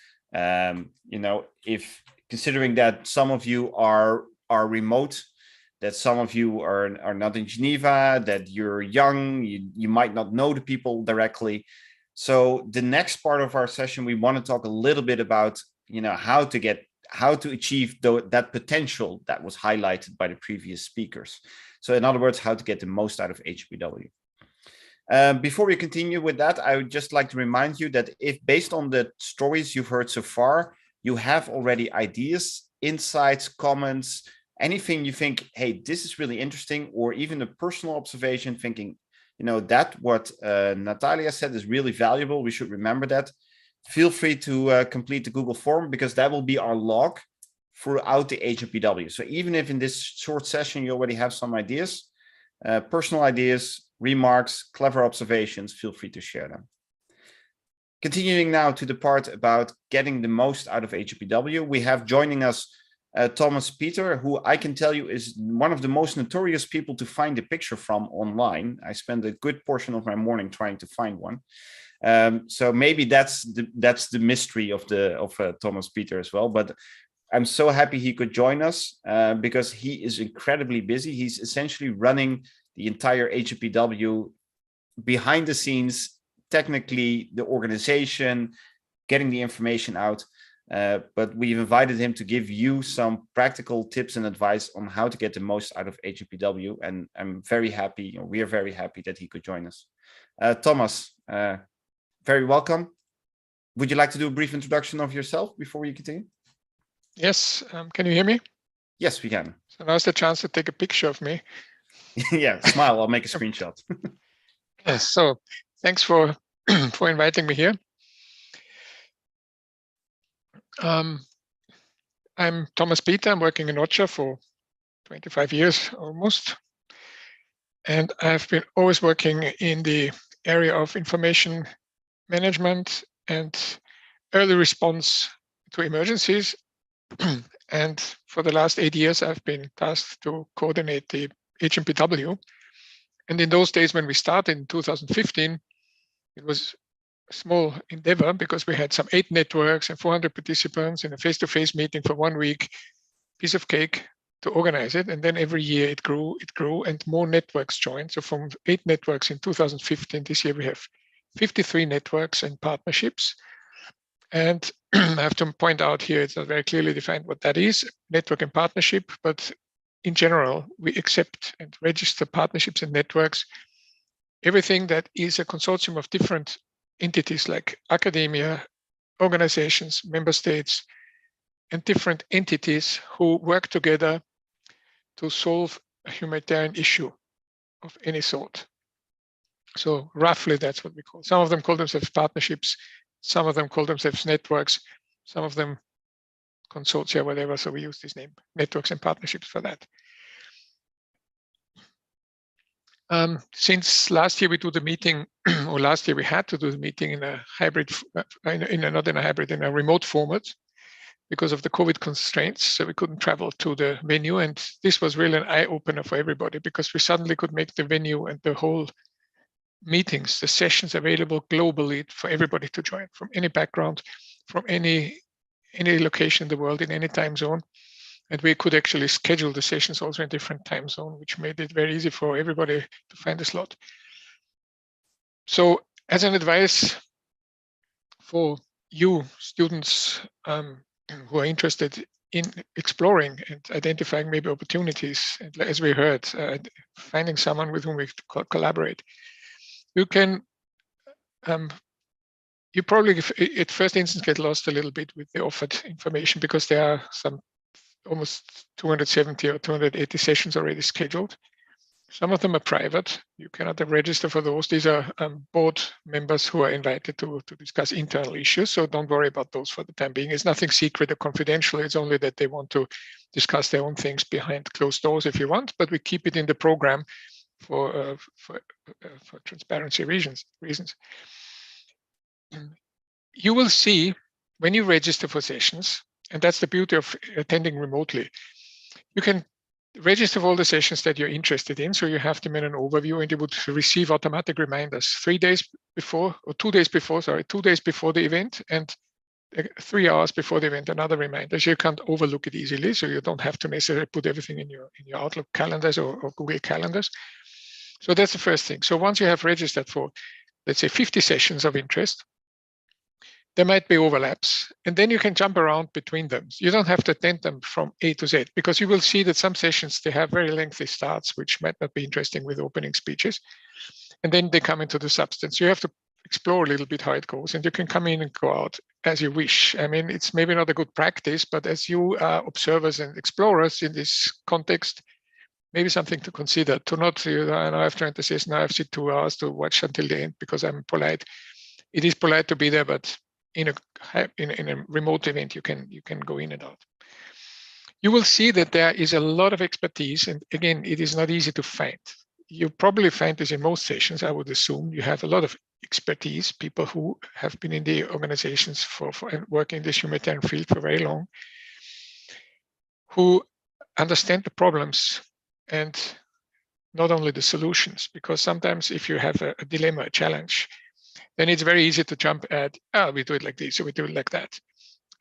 If considering that some of you are remote, that some of you are not in Geneva, that you're young, you might not know the people directly. So the next part of our session, we want to talk a little bit about, how to achieve that potential that was highlighted by the previous speakers. So in other words, how to get the most out of HNPW. Before we continue with that, I would just like to remind you that if based on the stories you've heard so far, you have already ideas, insights, comments, anything you think, hey, this is really interesting, or even a personal observation thinking, that what Natalia said is really valuable, we should remember that. Feel free to complete the Google form, because that will be our log throughout the HNPW. So even if in this short session you already have some ideas, personal ideas, remarks, clever observations, feel free to share them. Continuing now to the part about getting the most out of HNPW, we have joining us Thomas Peter, who I can tell you is one of the most notorious people to find a picture from online. I spend a good portion of my morning trying to find one. So maybe that's the mystery of Thomas Peter as well. But I'm so happy he could join us because he is incredibly busy. He's essentially running the entire HNPW behind the scenes, technically the organization, getting the information out. But we've invited him to give you some practical tips and advice on how to get the most out of HNPW. And I'm very happy, we are very happy that he could join us. Thomas, very welcome. Would you like to do a brief introduction of yourself before we continue? Yes, can you hear me? Yes, we can. So now's the chance to take a picture of me. Yeah, smile, I'll make a screenshot. Yes, so thanks for inviting me here. I'm Thomas Peter. I'm working in OCHA for 25 years almost. And I've been always working in the area of information management and early response to emergencies. And for the last 8 years, I've been tasked to coordinate the HNPW. And in those days when we started in 2015, it was small endeavor because we had some 8 networks and 400 participants in a face-to-face meeting for 1 week, piece of cake to organize it. And then every year it grew, and more networks joined. So from 8 networks in 2015, this year we have 53 networks and partnerships. And I have to point out here, it's not very clearly defined what that is, network and partnership, but in general, we accept and register partnerships and networks, everything that is a consortium of different entities like academia, organizations, member states, and different entities who work together to solve a humanitarian issue of any sort. So roughly that's what we call. Some of them call themselves partnerships, some of them call themselves networks, some of them consortia, whatever. So we use this name, networks and partnerships, for that. Since last year we do the meeting, or last year we had to do the meeting in a hybrid, in a remote format because of the COVID constraints. So we couldn't travel to the venue, and this was really an eye-opener for everybody because we suddenly could make the venue and the whole meetings, the sessions available globally for everybody to join from any background, from any location in the world, in any time zone. And we could actually schedule the sessions also in different time zone, which made it very easy for everybody to find a slot. So as an advice for you students who are interested in exploring and identifying maybe opportunities, and as we heard, finding someone with whom we collaborate, you can, you probably at first instance get lost a little bit with the offered information because there are some almost 270 or 280 sessions already scheduled. Some of them are private. You cannot register for those. These are board members who are invited to discuss internal issues. So don't worry about those for the time being. It's nothing secret or confidential. It's only that they want to discuss their own things behind closed doors if you want, but we keep it in the program for transparency reasons. You will see when you register for sessions, and that's the beauty of attending remotely, you can register for all the sessions that you're interested in. So you have them in an overview, and you would receive automatic reminders 3 days before, or 2 days before, 2 days before the event, and 3 hours before the event, another reminder. So you can't overlook it easily. So you don't have to necessarily put everything in your Outlook calendars or Google calendars. So that's the first thing. So once you have registered for let's say 50 sessions of interest, there might be overlaps, and then you can jump around between them. You don't have to attend them from A to Z, because you will see that some sessions, they have very lengthy starts, which might not be interesting with opening speeches. And then they come into the substance. You have to explore a little bit how it goes, and you can come in and go out as you wish. I mean, it's maybe not a good practice, but as you are observers and explorers in this context, maybe something to consider, to not, now I've joined the session, now I've sit 2 hours to watch until the end because I'm polite. It is polite to be there, but in a remote event, you can go in and out. You will see that there is a lot of expertise, and again, it is not easy to find. You probably find this in most sessions, I would assume. You have a lot of expertise, people who have been in the organizations for and work in this humanitarian field for very long, who understand the problems and not only the solutions, because sometimes if you have a dilemma, a challenge, then it's very easy to jump at, we do it like this, or we do it like that.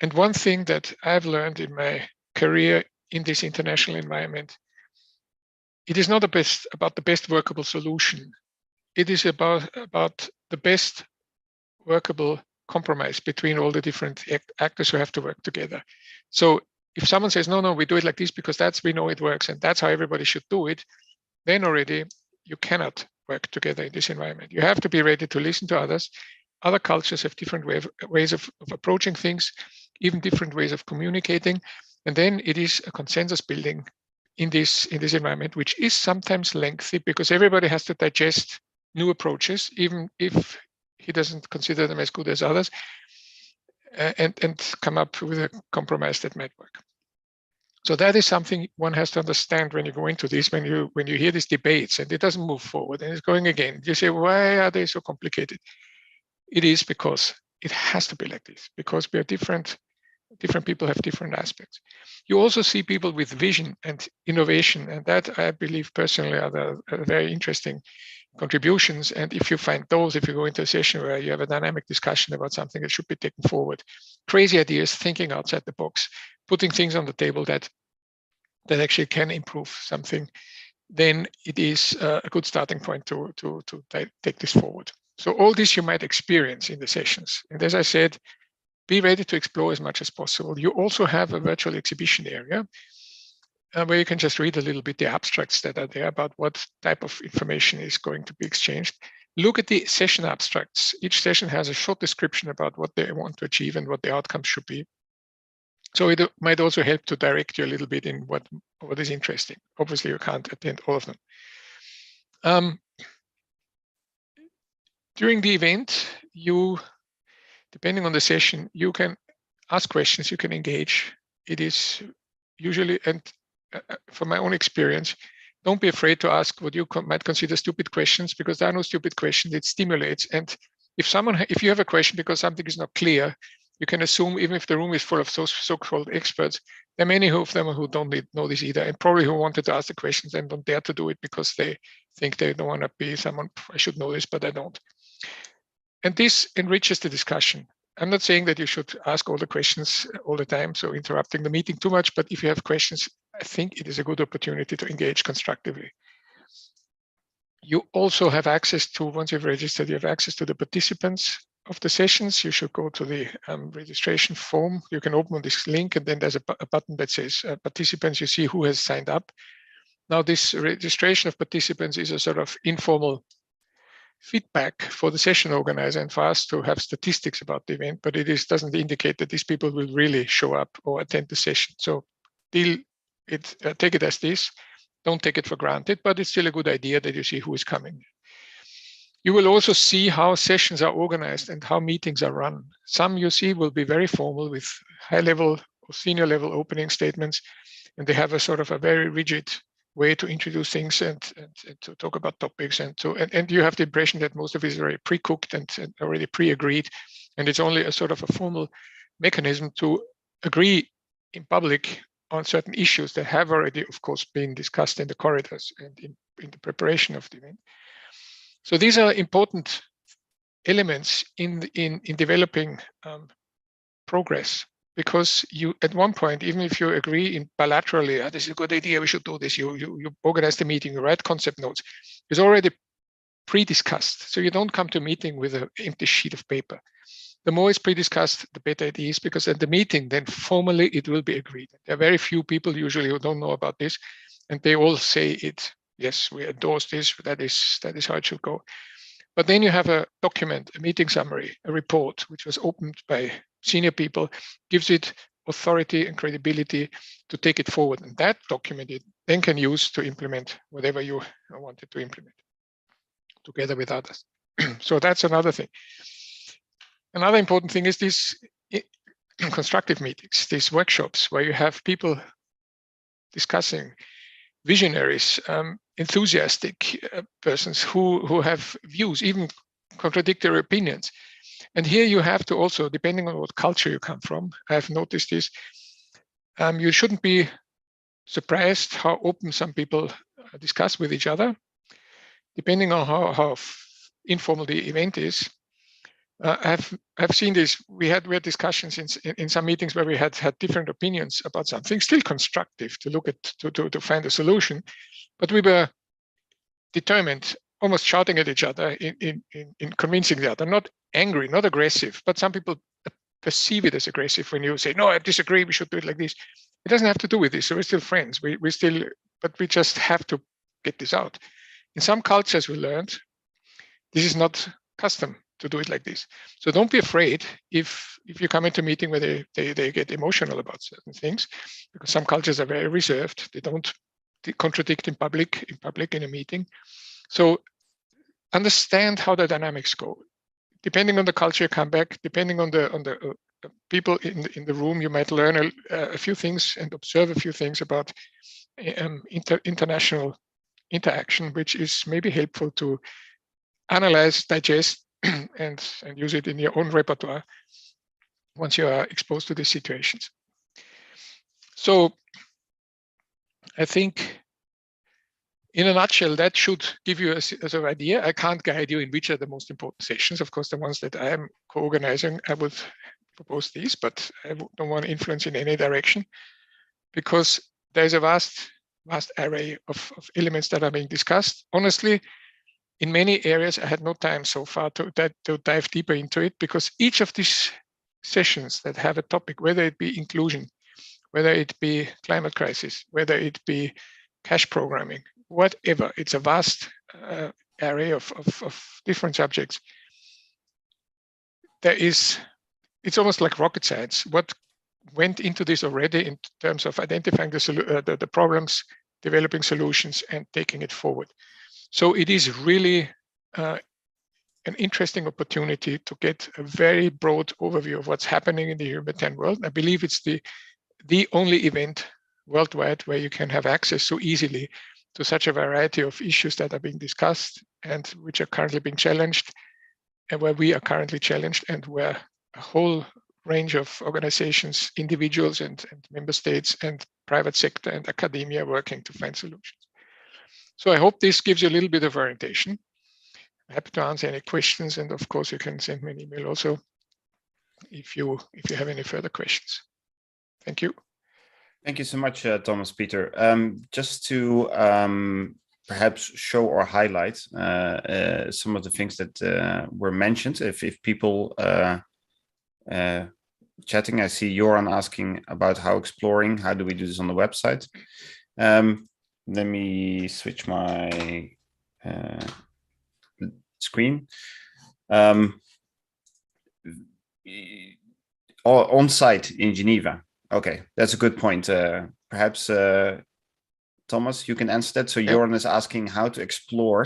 And one thing that I've learned in my career in this international environment, it is not about the best workable solution. It is about the best workable compromise between all the different actors who have to work together. So if someone says, no, we do it like this because we know it works and that's how everybody should do it, then already you cannot work together in this environment. You have to be ready to listen to others. Other cultures have different ways of approaching things, even different ways of communicating. And then it is a consensus building in this environment, which is sometimes lengthy because everybody has to digest new approaches, even if he doesn't consider them as good as others, and come up with a compromise that might work. So that is something one has to understand when you go into this, when you hear these debates and it doesn't move forward and it's going again. You say, why are they so complicated? It is because it has to be like this, because we are different. Different people have different aspects. You also see people with vision and innovation, and that I believe personally are the very interesting contributions. And if you find those, if you go into a session where you have a dynamic discussion about something that should be taken forward, crazy ideas, thinking outside the box, putting things on the table that actually can improve something, then it is a good starting point to take this forward. So all this you might experience in the sessions. And as I said, be ready to explore as much as possible. You also have a virtual exhibition area where you can just read a little bit the abstracts that are there about what type of information is going to be exchanged. Look at the session abstracts. Each session has a short description about what they want to achieve and what the outcomes should be. So it might also help to direct you a little bit in what is interesting. Obviously, you can't attend all of them. During the event, depending on the session, you can ask questions, you can engage. It is usually, and from my own experience, don't be afraid to ask what you might consider stupid questions, because there are no stupid questions. It stimulates. And if you have a question because something is not clear, you can assume, even if the room is full of so-called experts, there are many of them who don't know this either, and probably who wanted to ask the questions and don't dare to do it because they think they don't want to be someone, I should know this, but I don't. And this enriches the discussion. I'm not saying that you should ask all the questions all the time, so interrupting the meeting too much, but if you have questions, I think it is a good opportunity to engage constructively. You also have access to, once you've registered, you have access to the participants of the sessions. You should go to the registration form. You can open this link, and then there's a button that says participants. You see who has signed up. Now, this registration of participants is a sort of informal feedback for the session organizer and for us to have statistics about the event, but it doesn't indicate that these people will really show up or attend the session. So take it as this. Don't take it for granted, but it's still a good idea that you see who is coming. You will also see how sessions are organized and how meetings are run. Some you see will be very formal with high level or senior level opening statements, and they have a sort of a very rigid way to introduce things and to talk about topics, and you have the impression that most of it is already pre-cooked and already pre-agreed, and it's only a sort of a formal mechanism to agree in public on certain issues that have already, of course, been discussed in the corridors and in the preparation of the event. So these are important elements in developing progress. Because you, at one point, even if you agree in bilaterally, this is a good idea, we should do this, you organize the meeting, you write concept notes, it's already pre-discussed. So you don't come to a meeting with an empty sheet of paper. The more it's pre-discussed, the better it is, because at the meeting, then formally it will be agreed. There are very few people usually who don't know about this, and they all say it. Yes, we endorse this. That is how it should go. But then you have a document, a meeting summary, a report, which was opened by senior people, gives it authority and credibility to take it forward. And that document it then can use to implement whatever you wanted to implement together with others. So that's another thing. Another important thing is these constructive meetings, these workshops where you have people discussing, visionaries, enthusiastic persons who have views, even contradictory opinions. And here you have to also, depending on what culture you come from, I've noticed this, you shouldn't be surprised how open some people discuss with each other, depending on how informal the event is. I've seen this. We had discussions in some meetings where we had different opinions about something, still constructive to look at to find a solution, but we were determined, almost shouting at each other in convincing the other, not angry, not aggressive, but some people perceive it as aggressive when you say, no, I disagree, we should do it like this. It doesn't have to do with this. So we're still friends. But we just have to get this out. In some cultures we learned this is not custom to do it like this. So don't be afraid if you come into a meeting where they get emotional about certain things, because some cultures are very reserved. They don't contradict in public in a meeting. So understand how the dynamics go. Depending on the culture you come back, depending on the people in the room, you might learn a few things and observe a few things about international interaction, which is maybe helpful to analyze, digest, and use it in your own repertoire once you are exposed to these situations. So I think in a nutshell, that should give you a sort of idea. I can't guide you in which are the most important sessions. Of course, the ones that I am co-organizing, I would propose these, but I don't want to influence in any direction, because there's a vast array of elements that are being discussed. Honestly, in many areas, I had no time so far to dive deeper into it, because each of these sessions that have a topic, whether it be inclusion, whether it be climate crisis, whether it be cash programming, whatever, it's a vast array of different subjects. It's almost like rocket science. What went into this already in terms of identifying the problems, developing solutions, and taking it forward. So it is really an interesting opportunity to get a very broad overview of what's happening in the humanitarian world. I believe it's the only event worldwide where you can have access so easily to such a variety of issues that are being discussed and which are currently being challenged, and where we are currently challenged, and where a whole range of organizations, individuals and member states and private sector and academia are working to find solutions. So I hope this gives you a little bit of orientation. I'm happy to answer any questions, and of course you can send me an email also if you have any further questions. Thank you. Thank you so much, Thomas Peter. Just to perhaps show or highlight some of the things that were mentioned. If people chatting, I see Joran asking about how do we do this on the website. Let me switch my screen. On site in Geneva. Okay, that's a good point. Perhaps Thomas, you can answer that. So Joran is asking how to explore.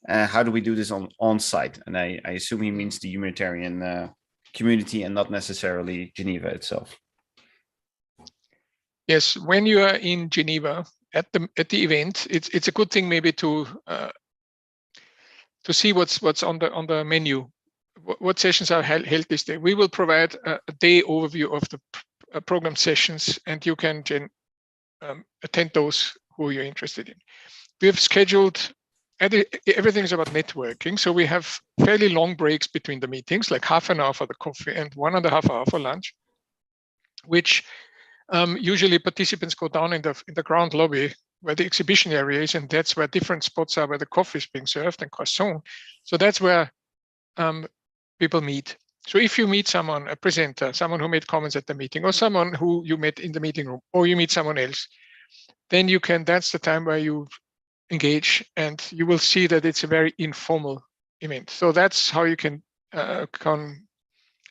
How do we do this on site? And I assume he means the humanitarian community and not necessarily Geneva itself. Yes, when you are in Geneva at the event, it's a good thing maybe to see what's on the menu. What sessions are held this day. We will provide a day overview of the program sessions, and you can attend those who you're interested in. We have scheduled, everything is about networking, so we have fairly long breaks between the meetings, like half an hour for the coffee and 1.5 hours for lunch, which usually participants go down in the ground lobby where the exhibition area is, and that's where different spots are where the coffee is being served and croissant. So that's where people meet. So if you meet someone, a presenter, someone who made comments at the meeting, or someone who you met in the meeting room, or you meet someone else, then you can, that's the time where you engage, and you will see that it's a very informal event. So that's how you can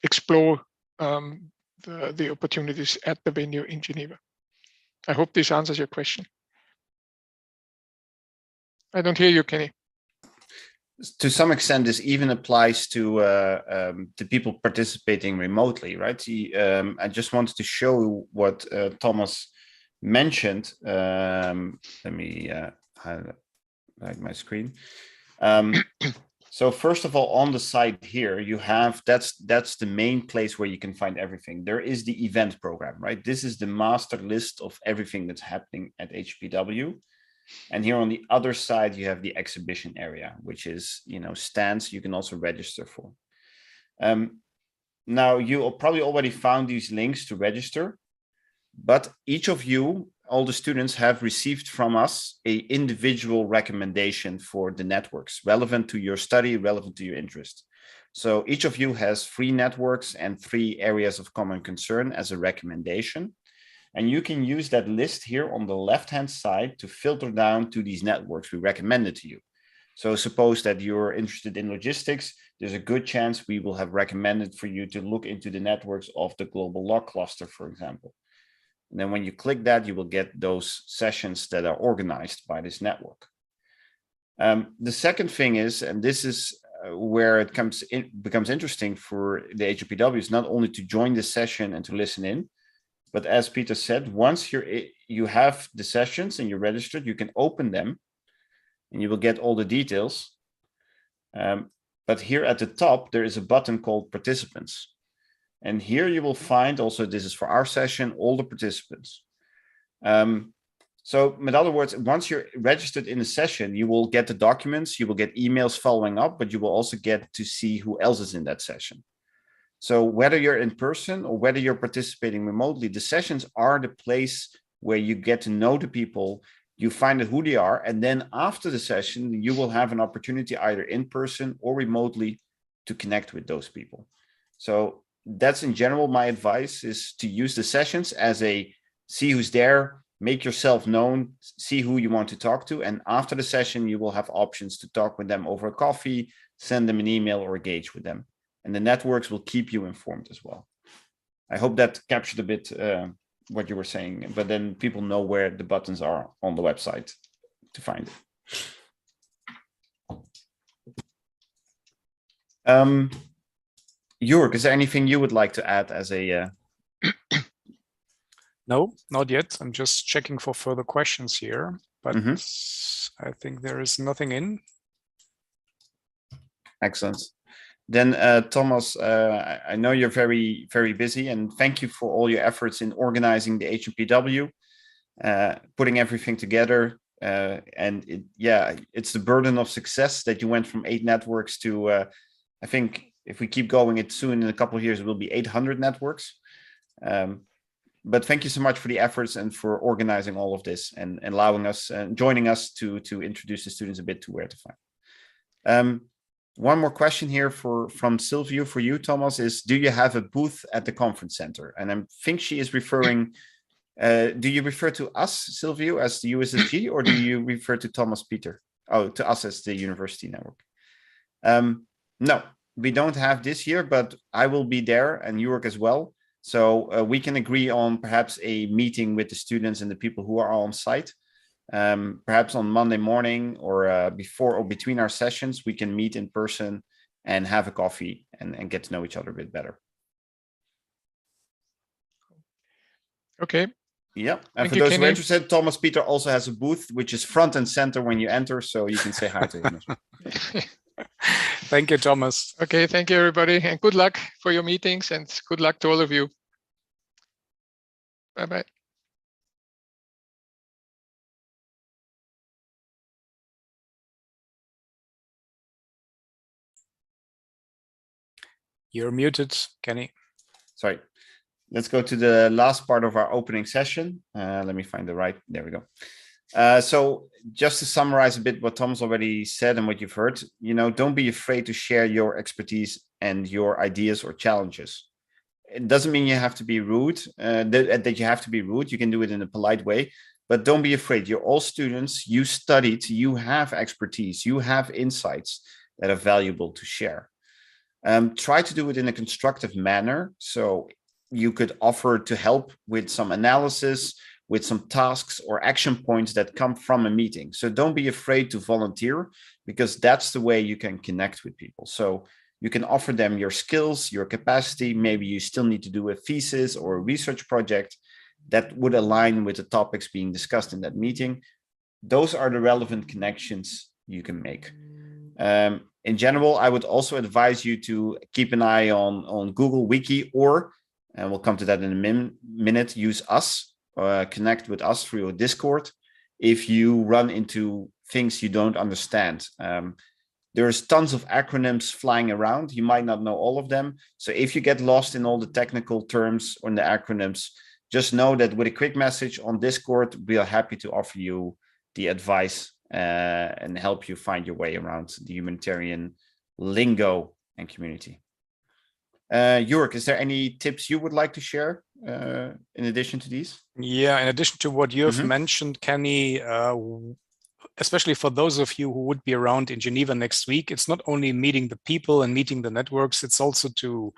explore the opportunities at the venue in Geneva. I hope this answers your question. I don't hear you, Kenny. To some extent, this even applies to people participating remotely, right? I just wanted to show what Thomas mentioned. Let me highlight my screen. So first of all, on the side here, you have, that's the main place where you can find everything. There is the event program, right? This is the master list of everything that's happening at HPW. And here on the other side, you have the exhibition area, which is, stands you can also register for. Now, you probably already found these links to register, but each of you, all the students, have received from us an individual recommendation for the networks relevant to your study, relevant to your interest. So each of you has 3 networks and 3 areas of common concern as a recommendation. And you can use that list here on the left-hand side to filter down to these networks we recommended to you. So suppose that you're interested in logistics, there's a good chance we will have recommended for you to look into the networks of the Global Law Cluster, for example. And then when you click that, you will get those sessions that are organized by this network. The second thing is, and this is where it becomes interesting for the HNPW, is not only to join the session and to listen in, but as Peter said, once you have the sessions and you're registered, you can open them and you will get all the details. But here at the top, there is a button called Participants. And here you will find also, this is for our session, all the participants. So in other words, once you're registered in a session, you will get the documents, you will get emails following up, but you will also get to see who else is in that session. So whether you're in person or whether you're participating remotely, the sessions are the place where you get to know the people, you find out who they are, and then after the session, you will have an opportunity either in person or remotely to connect with those people. So that's in general my advice, is to use the sessions as a see who's there, make yourself known, see who you want to talk to, and after the session, you will have options to talk with them over a coffee, send them an email, or engage with them. And the networks will keep you informed as well. I hope that captured a bit what you were saying, but then people know where the buttons are on the website to find it. Jörg, is there anything you would like to add as a... No, not yet. I'm just checking for further questions here, but I think there is nothing in. Excellent. Then Thomas, I know you're very, very busy, and thank you for all your efforts in organizing the HNPW, putting everything together. And it's the burden of success that you went from 8 networks to, I think if we keep going, it soon in a couple of years, it will be 800 networks. But thank you so much for the efforts and for organizing all of this and allowing us and joining us to introduce the students a bit to where to find. One more question here from Silvio for you, Thomas, is do you have a booth at the conference center? And I think she is referring, do you refer to us, Silvio, as the USSG, or do you refer to Thomas Peter? Oh, to us as the university network. No, we don't have this year, but I will be there and Jörg as well. So we can agree on perhaps a meeting with the students and the people who are on site. Perhaps on Monday morning or before or between our sessions, we can meet in person and have a coffee and get to know each other a bit better. Okay. Yeah. And for those who are interested, Thomas Peter also has a booth, which is front and center when you enter. So you can say hi to him as well. Thank you, Thomas. Okay, thank you, everybody. And good luck for your meetings and good luck to all of you. Bye-bye. You're muted, Kenny. Sorry. Let's go to the last part of our opening session. Let me find the right, there we go. So just to summarize a bit what Tom's already said and what you've heard, don't be afraid to share your expertise and your ideas or challenges. It doesn't mean you have to be rude, that you have to be rude. You can do it in a polite way, but don't be afraid. You're all students, you studied, you have expertise, you have insights that are valuable to share. Try to do it in a constructive manner. So you could offer to help with some analysis, with some tasks or action points that come from a meeting. So don't be afraid to volunteer, because that's the way you can connect with people. So you can offer them your skills, your capacity. Maybe you still need to do a thesis or a research project that would align with the topics being discussed in that meeting. Those are the relevant connections you can make. In general, I would also advise you to keep an eye on Google Wiki, or, and we'll come to that in a minute, use us, connect with us through a Discord if you run into things you don't understand. There's tons of acronyms flying around. You might not know all of them. So if you get lost in all the technical terms or the acronyms, just know that with a quick message on Discord, we are happy to offer you the advice and help you find your way around the humanitarian lingo and community. Jörg, is there any tips you would like to share in addition to these? Yeah, in addition to what you have mentioned, Kenny, especially for those of you who would be around in Geneva next week, it's not only meeting the people and meeting the networks, it's also to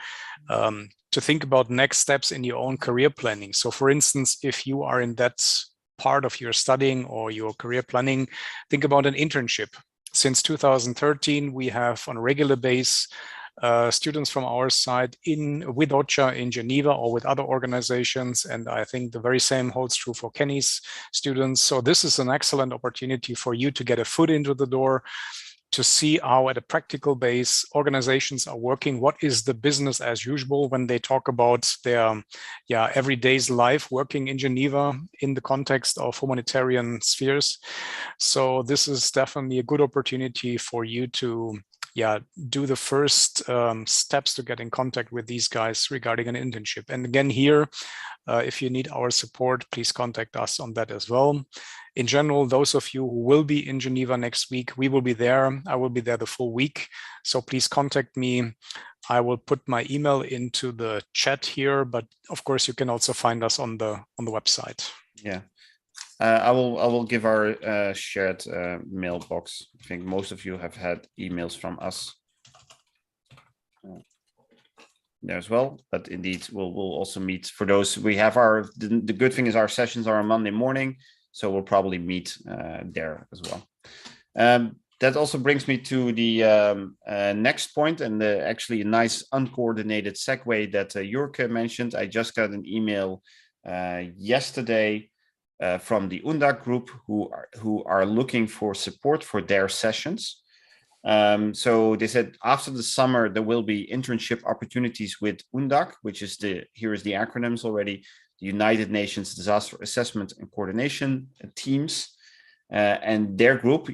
think about next steps in your own career planning. So for instance, if you are in that part of your studying or your career planning, think about an internship. Since 2013, we have on a regular basis students from our side with OCHA in Geneva or with other organizations. And I think the very same holds true for Kenny's students. So this is an excellent opportunity for you to get a foot into the door, to see how at a practical base organizations are working. What is the business as usual when they talk about their everyday's life working in Geneva in the context of humanitarian spheres. So this is definitely a good opportunity for you to do the first steps to get in contact with these guys regarding an internship. And again, here, if you need our support, please contact us on that as well. In general, those of you who will be in Geneva next week, we will be there. I will be there the full week. So please contact me. I will put my email into the chat here, but of course you can also find us on the website. Yeah. I will give our shared mailbox. I think most of you have had emails from us there as well, but indeed we'll also meet. For those, we have the good thing is our sessions are on Monday morning, so we'll probably meet there as well. That also brings me to the next point, and actually a nice uncoordinated segue that Jörg mentioned. I just got an email yesterday from the UNDAC group who are looking for support for their sessions. So they said after the summer there will be internship opportunities with UNDAC, which is here is the acronyms already: the United Nations Disaster Assessment and Coordination teams, and their group,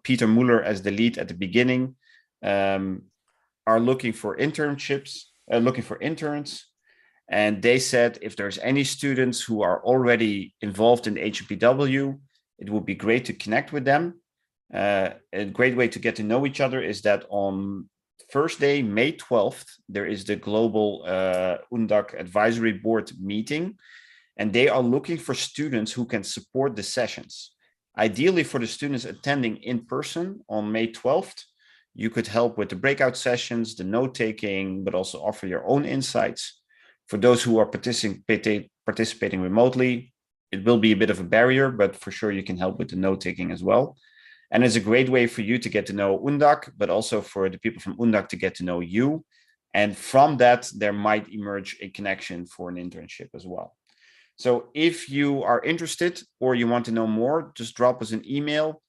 Peter Muller as the lead at the beginning, are looking for interns. And they said if there's any students who are already involved in HNPW, it would be great to connect with them. A great way to get to know each other is that on Thursday, May 12th, there is the Global UNDAC Advisory Board meeting, and they are looking for students who can support the sessions. Ideally, for the students attending in person on May 12th, you could help with the breakout sessions, the note-taking, but also offer your own insights. For those who are participating remotely, it will be a bit of a barrier, but for sure you can help with the note-taking as well. And it's a great way for you to get to know UNDAC, but also for the people from UNDAC to get to know you. And from that, there might emerge a connection for an internship as well. So if you are interested or you want to know more, just drop us an email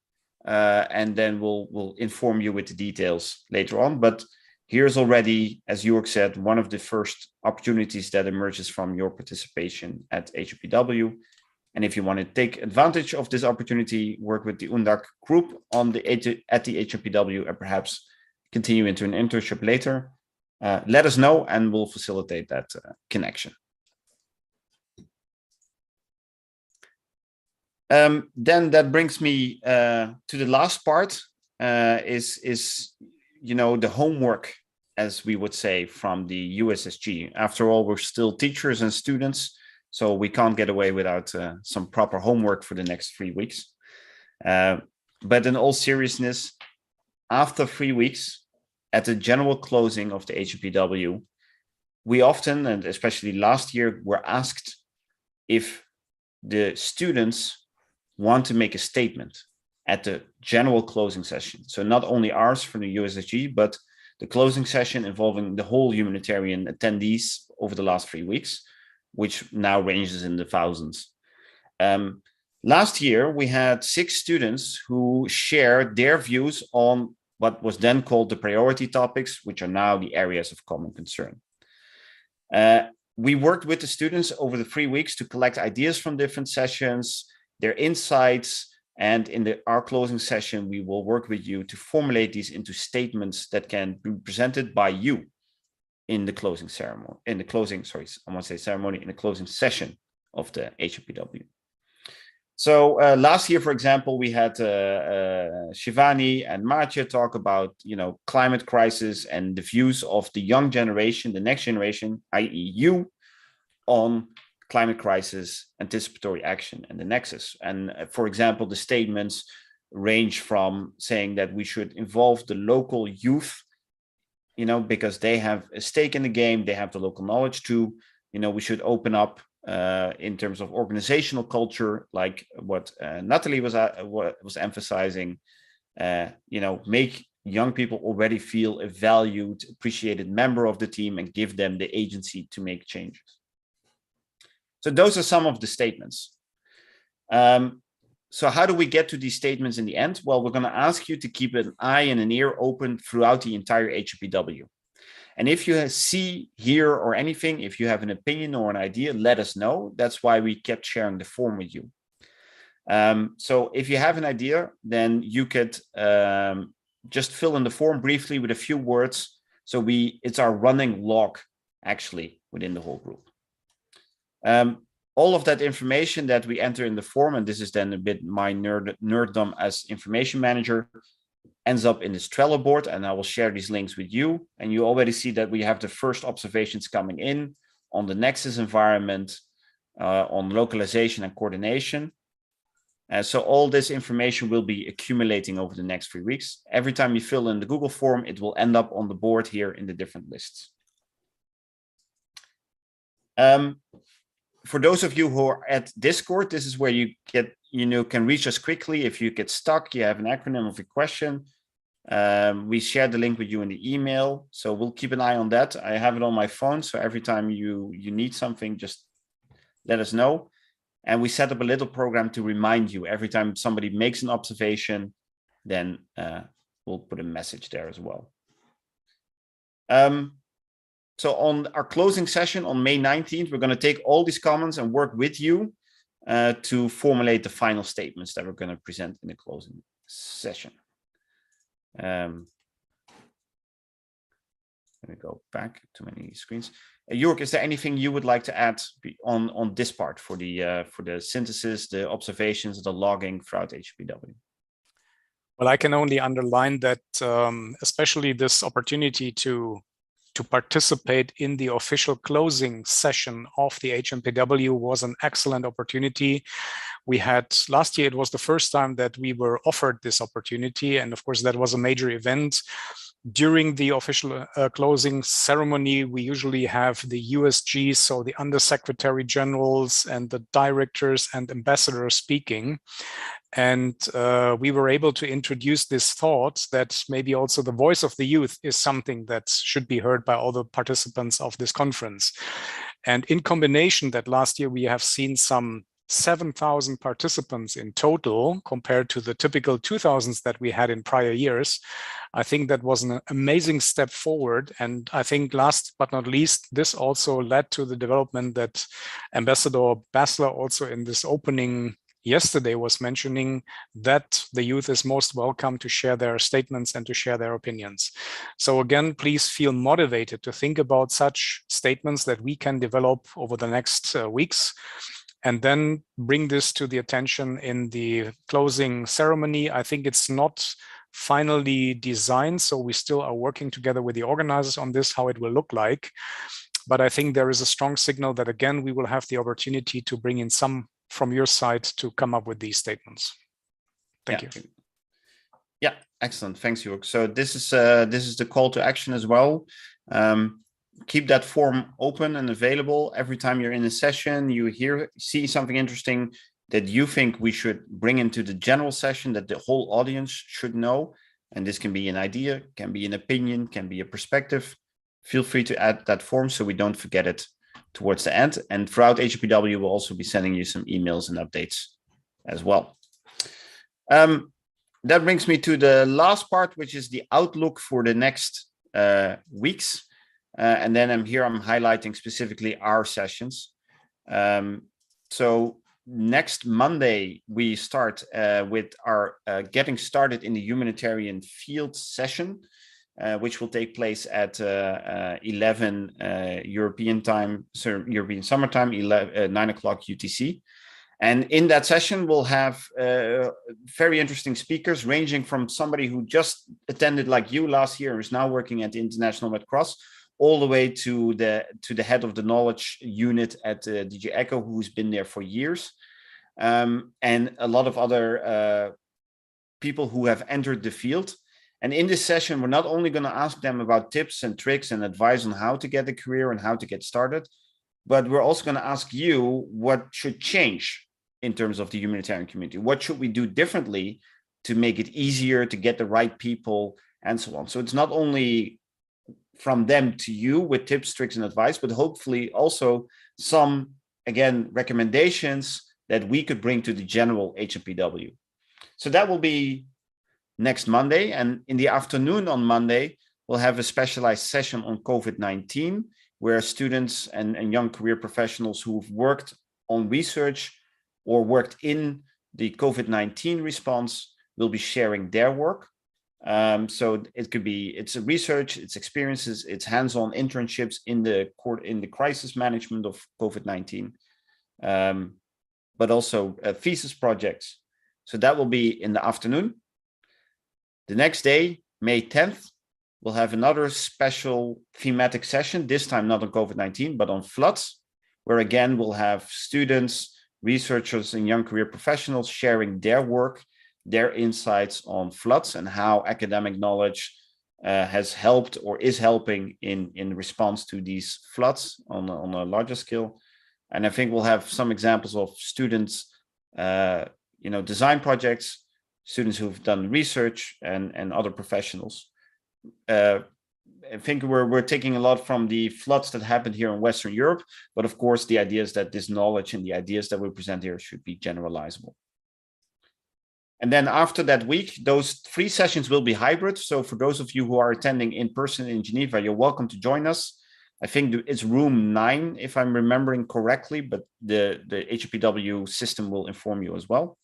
and then we'll inform you with the details later on. But here's already, as Jörg said, one of the first opportunities that emerges from your participation at HNPW. And if you want to take advantage of this opportunity, work with the UNDAC group at the HNPW and perhaps continue into an internship later, let us know and we'll facilitate that connection. Then that brings me to the last part, is the homework, as we would say, from the USSG. After all, we're still teachers and students, so we can't get away without some proper homework for the next 3 weeks. But in all seriousness, after 3 weeks, at the general closing of the HNPW, we often, and especially last year, were asked if the students want to make a statement at the general closing session. So not only ours from the USSG, but the closing session involving the whole humanitarian attendees over the last 3 weeks, which now ranges in the thousands. Last year, we had 6 students who shared their views on what was then called the priority topics, which are now the areas of common concern. We worked with the students over the 3 weeks to collect ideas from different sessions, their insights, and in our closing session, we will work with you to formulate these into statements that can be presented by you in the closing ceremony, in the closing session of the HNPW. So last year, for example, we had Shivani and Matya talk about, climate crisis and the views of the young generation, the next generation, i.e. you, on climate crisis, anticipatory action, and the nexus. And for example, the statements range from saying that we should involve the local youth, because they have a stake in the game, they have the local knowledge too. We should open up in terms of organizational culture, like what Natalie was emphasizing, make young people already feel a valued, appreciated member of the team and give them the agency to make changes. So those are some of the statements. So how do we get to these statements in the end? Well, we're going to ask you to keep an eye and an ear open throughout the entire HNPW. And if you see, hear, or anything, if you have an opinion or an idea, let us know. That's why we kept sharing the form with you. So if you have an idea, then you could just fill in the form briefly with a few words. So it's our running log, actually, within the whole group. All of that information that we enter in the form, and this is then a bit my nerddom as information manager, ends up in this Trello board, and I will share these links with you. And you already see that we have the first observations coming in on the Nexus environment, on localization and coordination. So all this information will be accumulating over the next 3 weeks. Every time you fill in the Google form, it will end up on the board here in the different lists. For those of you who are at Discord, this is where you get, can reach us quickly. If you get stuck, you have an acronym of a question. We share the link with you in the email. So we'll keep an eye on that. I have it on my phone. So every time you need something, just let us know. And we set up a little program to remind you every time somebody makes an observation, then we'll put a message there as well. So on our closing session on May 19th, we're going to take all these comments and work with you to formulate the final statements that we're going to present in the closing session. Let me go back to many screens. Jörg, is there anything you would like to add on this part for the synthesis, the observations, the logging throughout HNPW? Well, I can only underline that especially this opportunity to participate in the official closing session of the HNPW was an excellent opportunity. We had last year, it was the first time that we were offered this opportunity. And of course, that was a major event. During the official closing ceremony, we usually have the USGs, so the Undersecretary Generals and the directors and ambassadors speaking. And we were able to introduce this thought that maybe also the voice of the youth is something that should be heard by all the participants of this conference. And in combination, that last year we have seen some 7,000 participants in total compared to the typical 2,000s that we had in prior years. I think that was an amazing step forward. And I think last but not least, this also led to the development that Ambassador Basler also in this opening yesterday was mentioning, that the youth is most welcome to share their statements and to share their opinions. So again, please feel motivated to think about such statements that we can develop over the next weeks. and then bring this to the attention in the closing ceremony. I think it's not finally designed, so we still are working together with the organizers on this, how it will look like. But I think there is a strong signal that, again, we will have the opportunity to bring in some from your side to come up with these statements. Thank you. Yeah, excellent. Thanks, Jörg. So this is the call to action as well. Keep that form open and available. Every time you're in a session, you see something interesting that you think we should bring into the general session that the whole audience should know. And this can be an idea, can be an opinion, can be a perspective. Feel free to add that form so we don't forget it towards the end. And throughout HNPW, we'll also be sending you some emails and updates as well. That brings me to the last part, which is the outlook for the next weeks. And then I'm highlighting specifically our sessions. So next Monday, we start with our Getting Started in the Humanitarian Field session, which will take place at 11 European time, so European Summer Time, 9 o'clock UTC. And in that session, we'll have very interesting speakers, ranging from somebody who just attended like you last year and is now working at the International Red Cross, all the way to the head of the knowledge unit at DG ECHO, who's been there for years, and a lot of other people who have entered the field. And in this session, we're not only going to ask them about tips and tricks and advice on how to get a career and how to get started, but we're also going to ask you what should change in terms of the humanitarian community. What should we do differently to make it easier to get the right people and so on? So it's not only from them to you with tips, tricks, and advice, but hopefully also some, again, recommendations that we could bring to the general HNPW. So that will be next Monday. And in the afternoon on Monday, we'll have a specialized session on COVID-19, where students and young career professionals who've worked on research or worked in the COVID-19 response will be sharing their work. So it's a research, it's experiences, it's hands-on internships in the crisis management of COVID-19, but also thesis projects. So that will be in the afternoon. The next day, May 10th, we'll have another special thematic session, this time not on COVID-19, but on floods, where again, we'll have students, researchers, and young career professionals sharing their work, their insights on floods and how academic knowledge has helped or is helping in response to these floods on a larger scale. And I think we'll have some examples of students, design projects, students who've done research, and other professionals. I think we're taking a lot from the floods that happened here in Western Europe, but of course the idea is that this knowledge and the ideas that we present here should be generalizable. And then after that week, those 3 sessions will be hybrid. So for those of you who are attending in person in Geneva, you're welcome to join us. I think it's room 9, if I'm remembering correctly, but the HNPW system will inform you as well.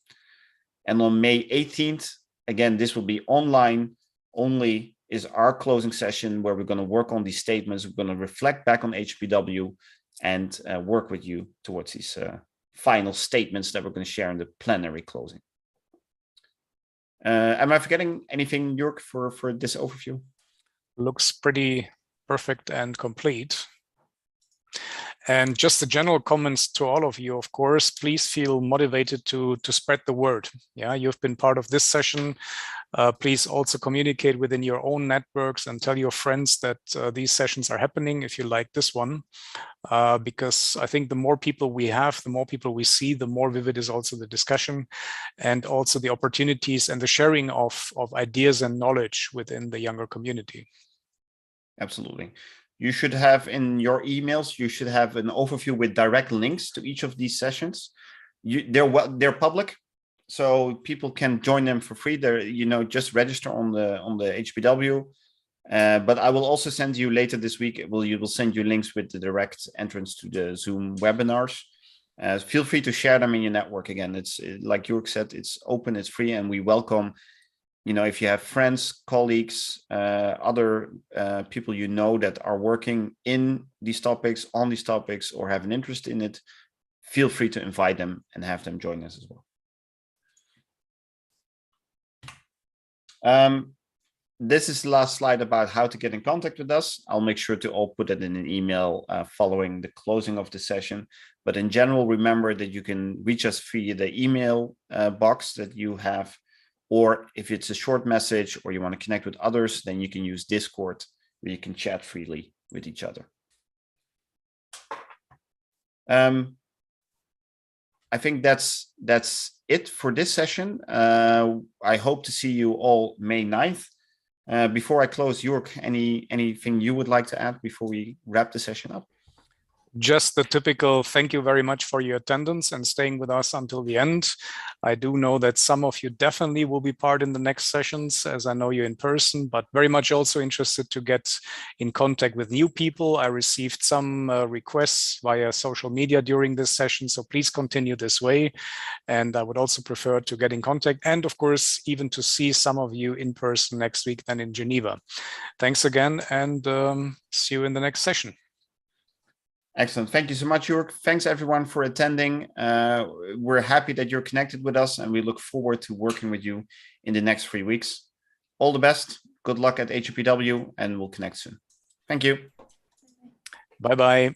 And on May 18th, again, this will be online only, is our closing session where we're going to work on these statements. We're going to reflect back on HNPW and work with you towards these final statements that we're going to share in the plenary closing. Am I forgetting anything, Jörg, for this overview? Looks pretty perfect and complete. And just the general comments to all of you, of course, please feel motivated to spread the word. Yeah, you've been part of this session. Please also communicate within your own networks and tell your friends that these sessions are happening if you like this one. Because I think the more people we have, the more people we see, the more vivid is also the discussion and also the opportunities and the sharing of ideas and knowledge within the younger community. Absolutely. You should have in your emails, you should have an overview with direct links to each of these sessions. They're public, so people can join them for free. They're, just register on the HPW. But I will also send you later this week. You will send you links with the direct entrance to the Zoom webinars. Feel free to share them in your network. Again, it's like Jörg said, it's open, it's free, and we welcome. If you have friends, colleagues, other people that are working in these topics, on these topics, or have an interest in it, feel free to invite them and have them join us as well. This is the last slide about how to get in contact with us. I'll make sure to all put it in an email following the closing of the session. But in general, remember that you can reach us via the email box that you have, or if it's a short message or you want to connect with others, then you can use Discord, where you can chat freely with each other. I think that's it for this session. I hope to see you all May 9th. Before I close, Jörg, anything you would like to add before we wrap the session up? Just the typical thank you very much for your attendance and staying with us until the end. I do know that some of you definitely will be part in the next sessions, as I know you in person, but very much also interested to get in contact with new people. I received some requests via social media during this session, so please continue this way. And I would also prefer to get in contact and, of course, even to see some of you in person next week then in Geneva. Thanks again, and see you in the next session. Excellent. Thank you so much, Jörg. Thanks everyone for attending. We're happy that you're connected with us, and we look forward to working with you in the next 3 weeks. All the best. Good luck at HNPW, and we'll connect soon. Thank you. Bye-bye.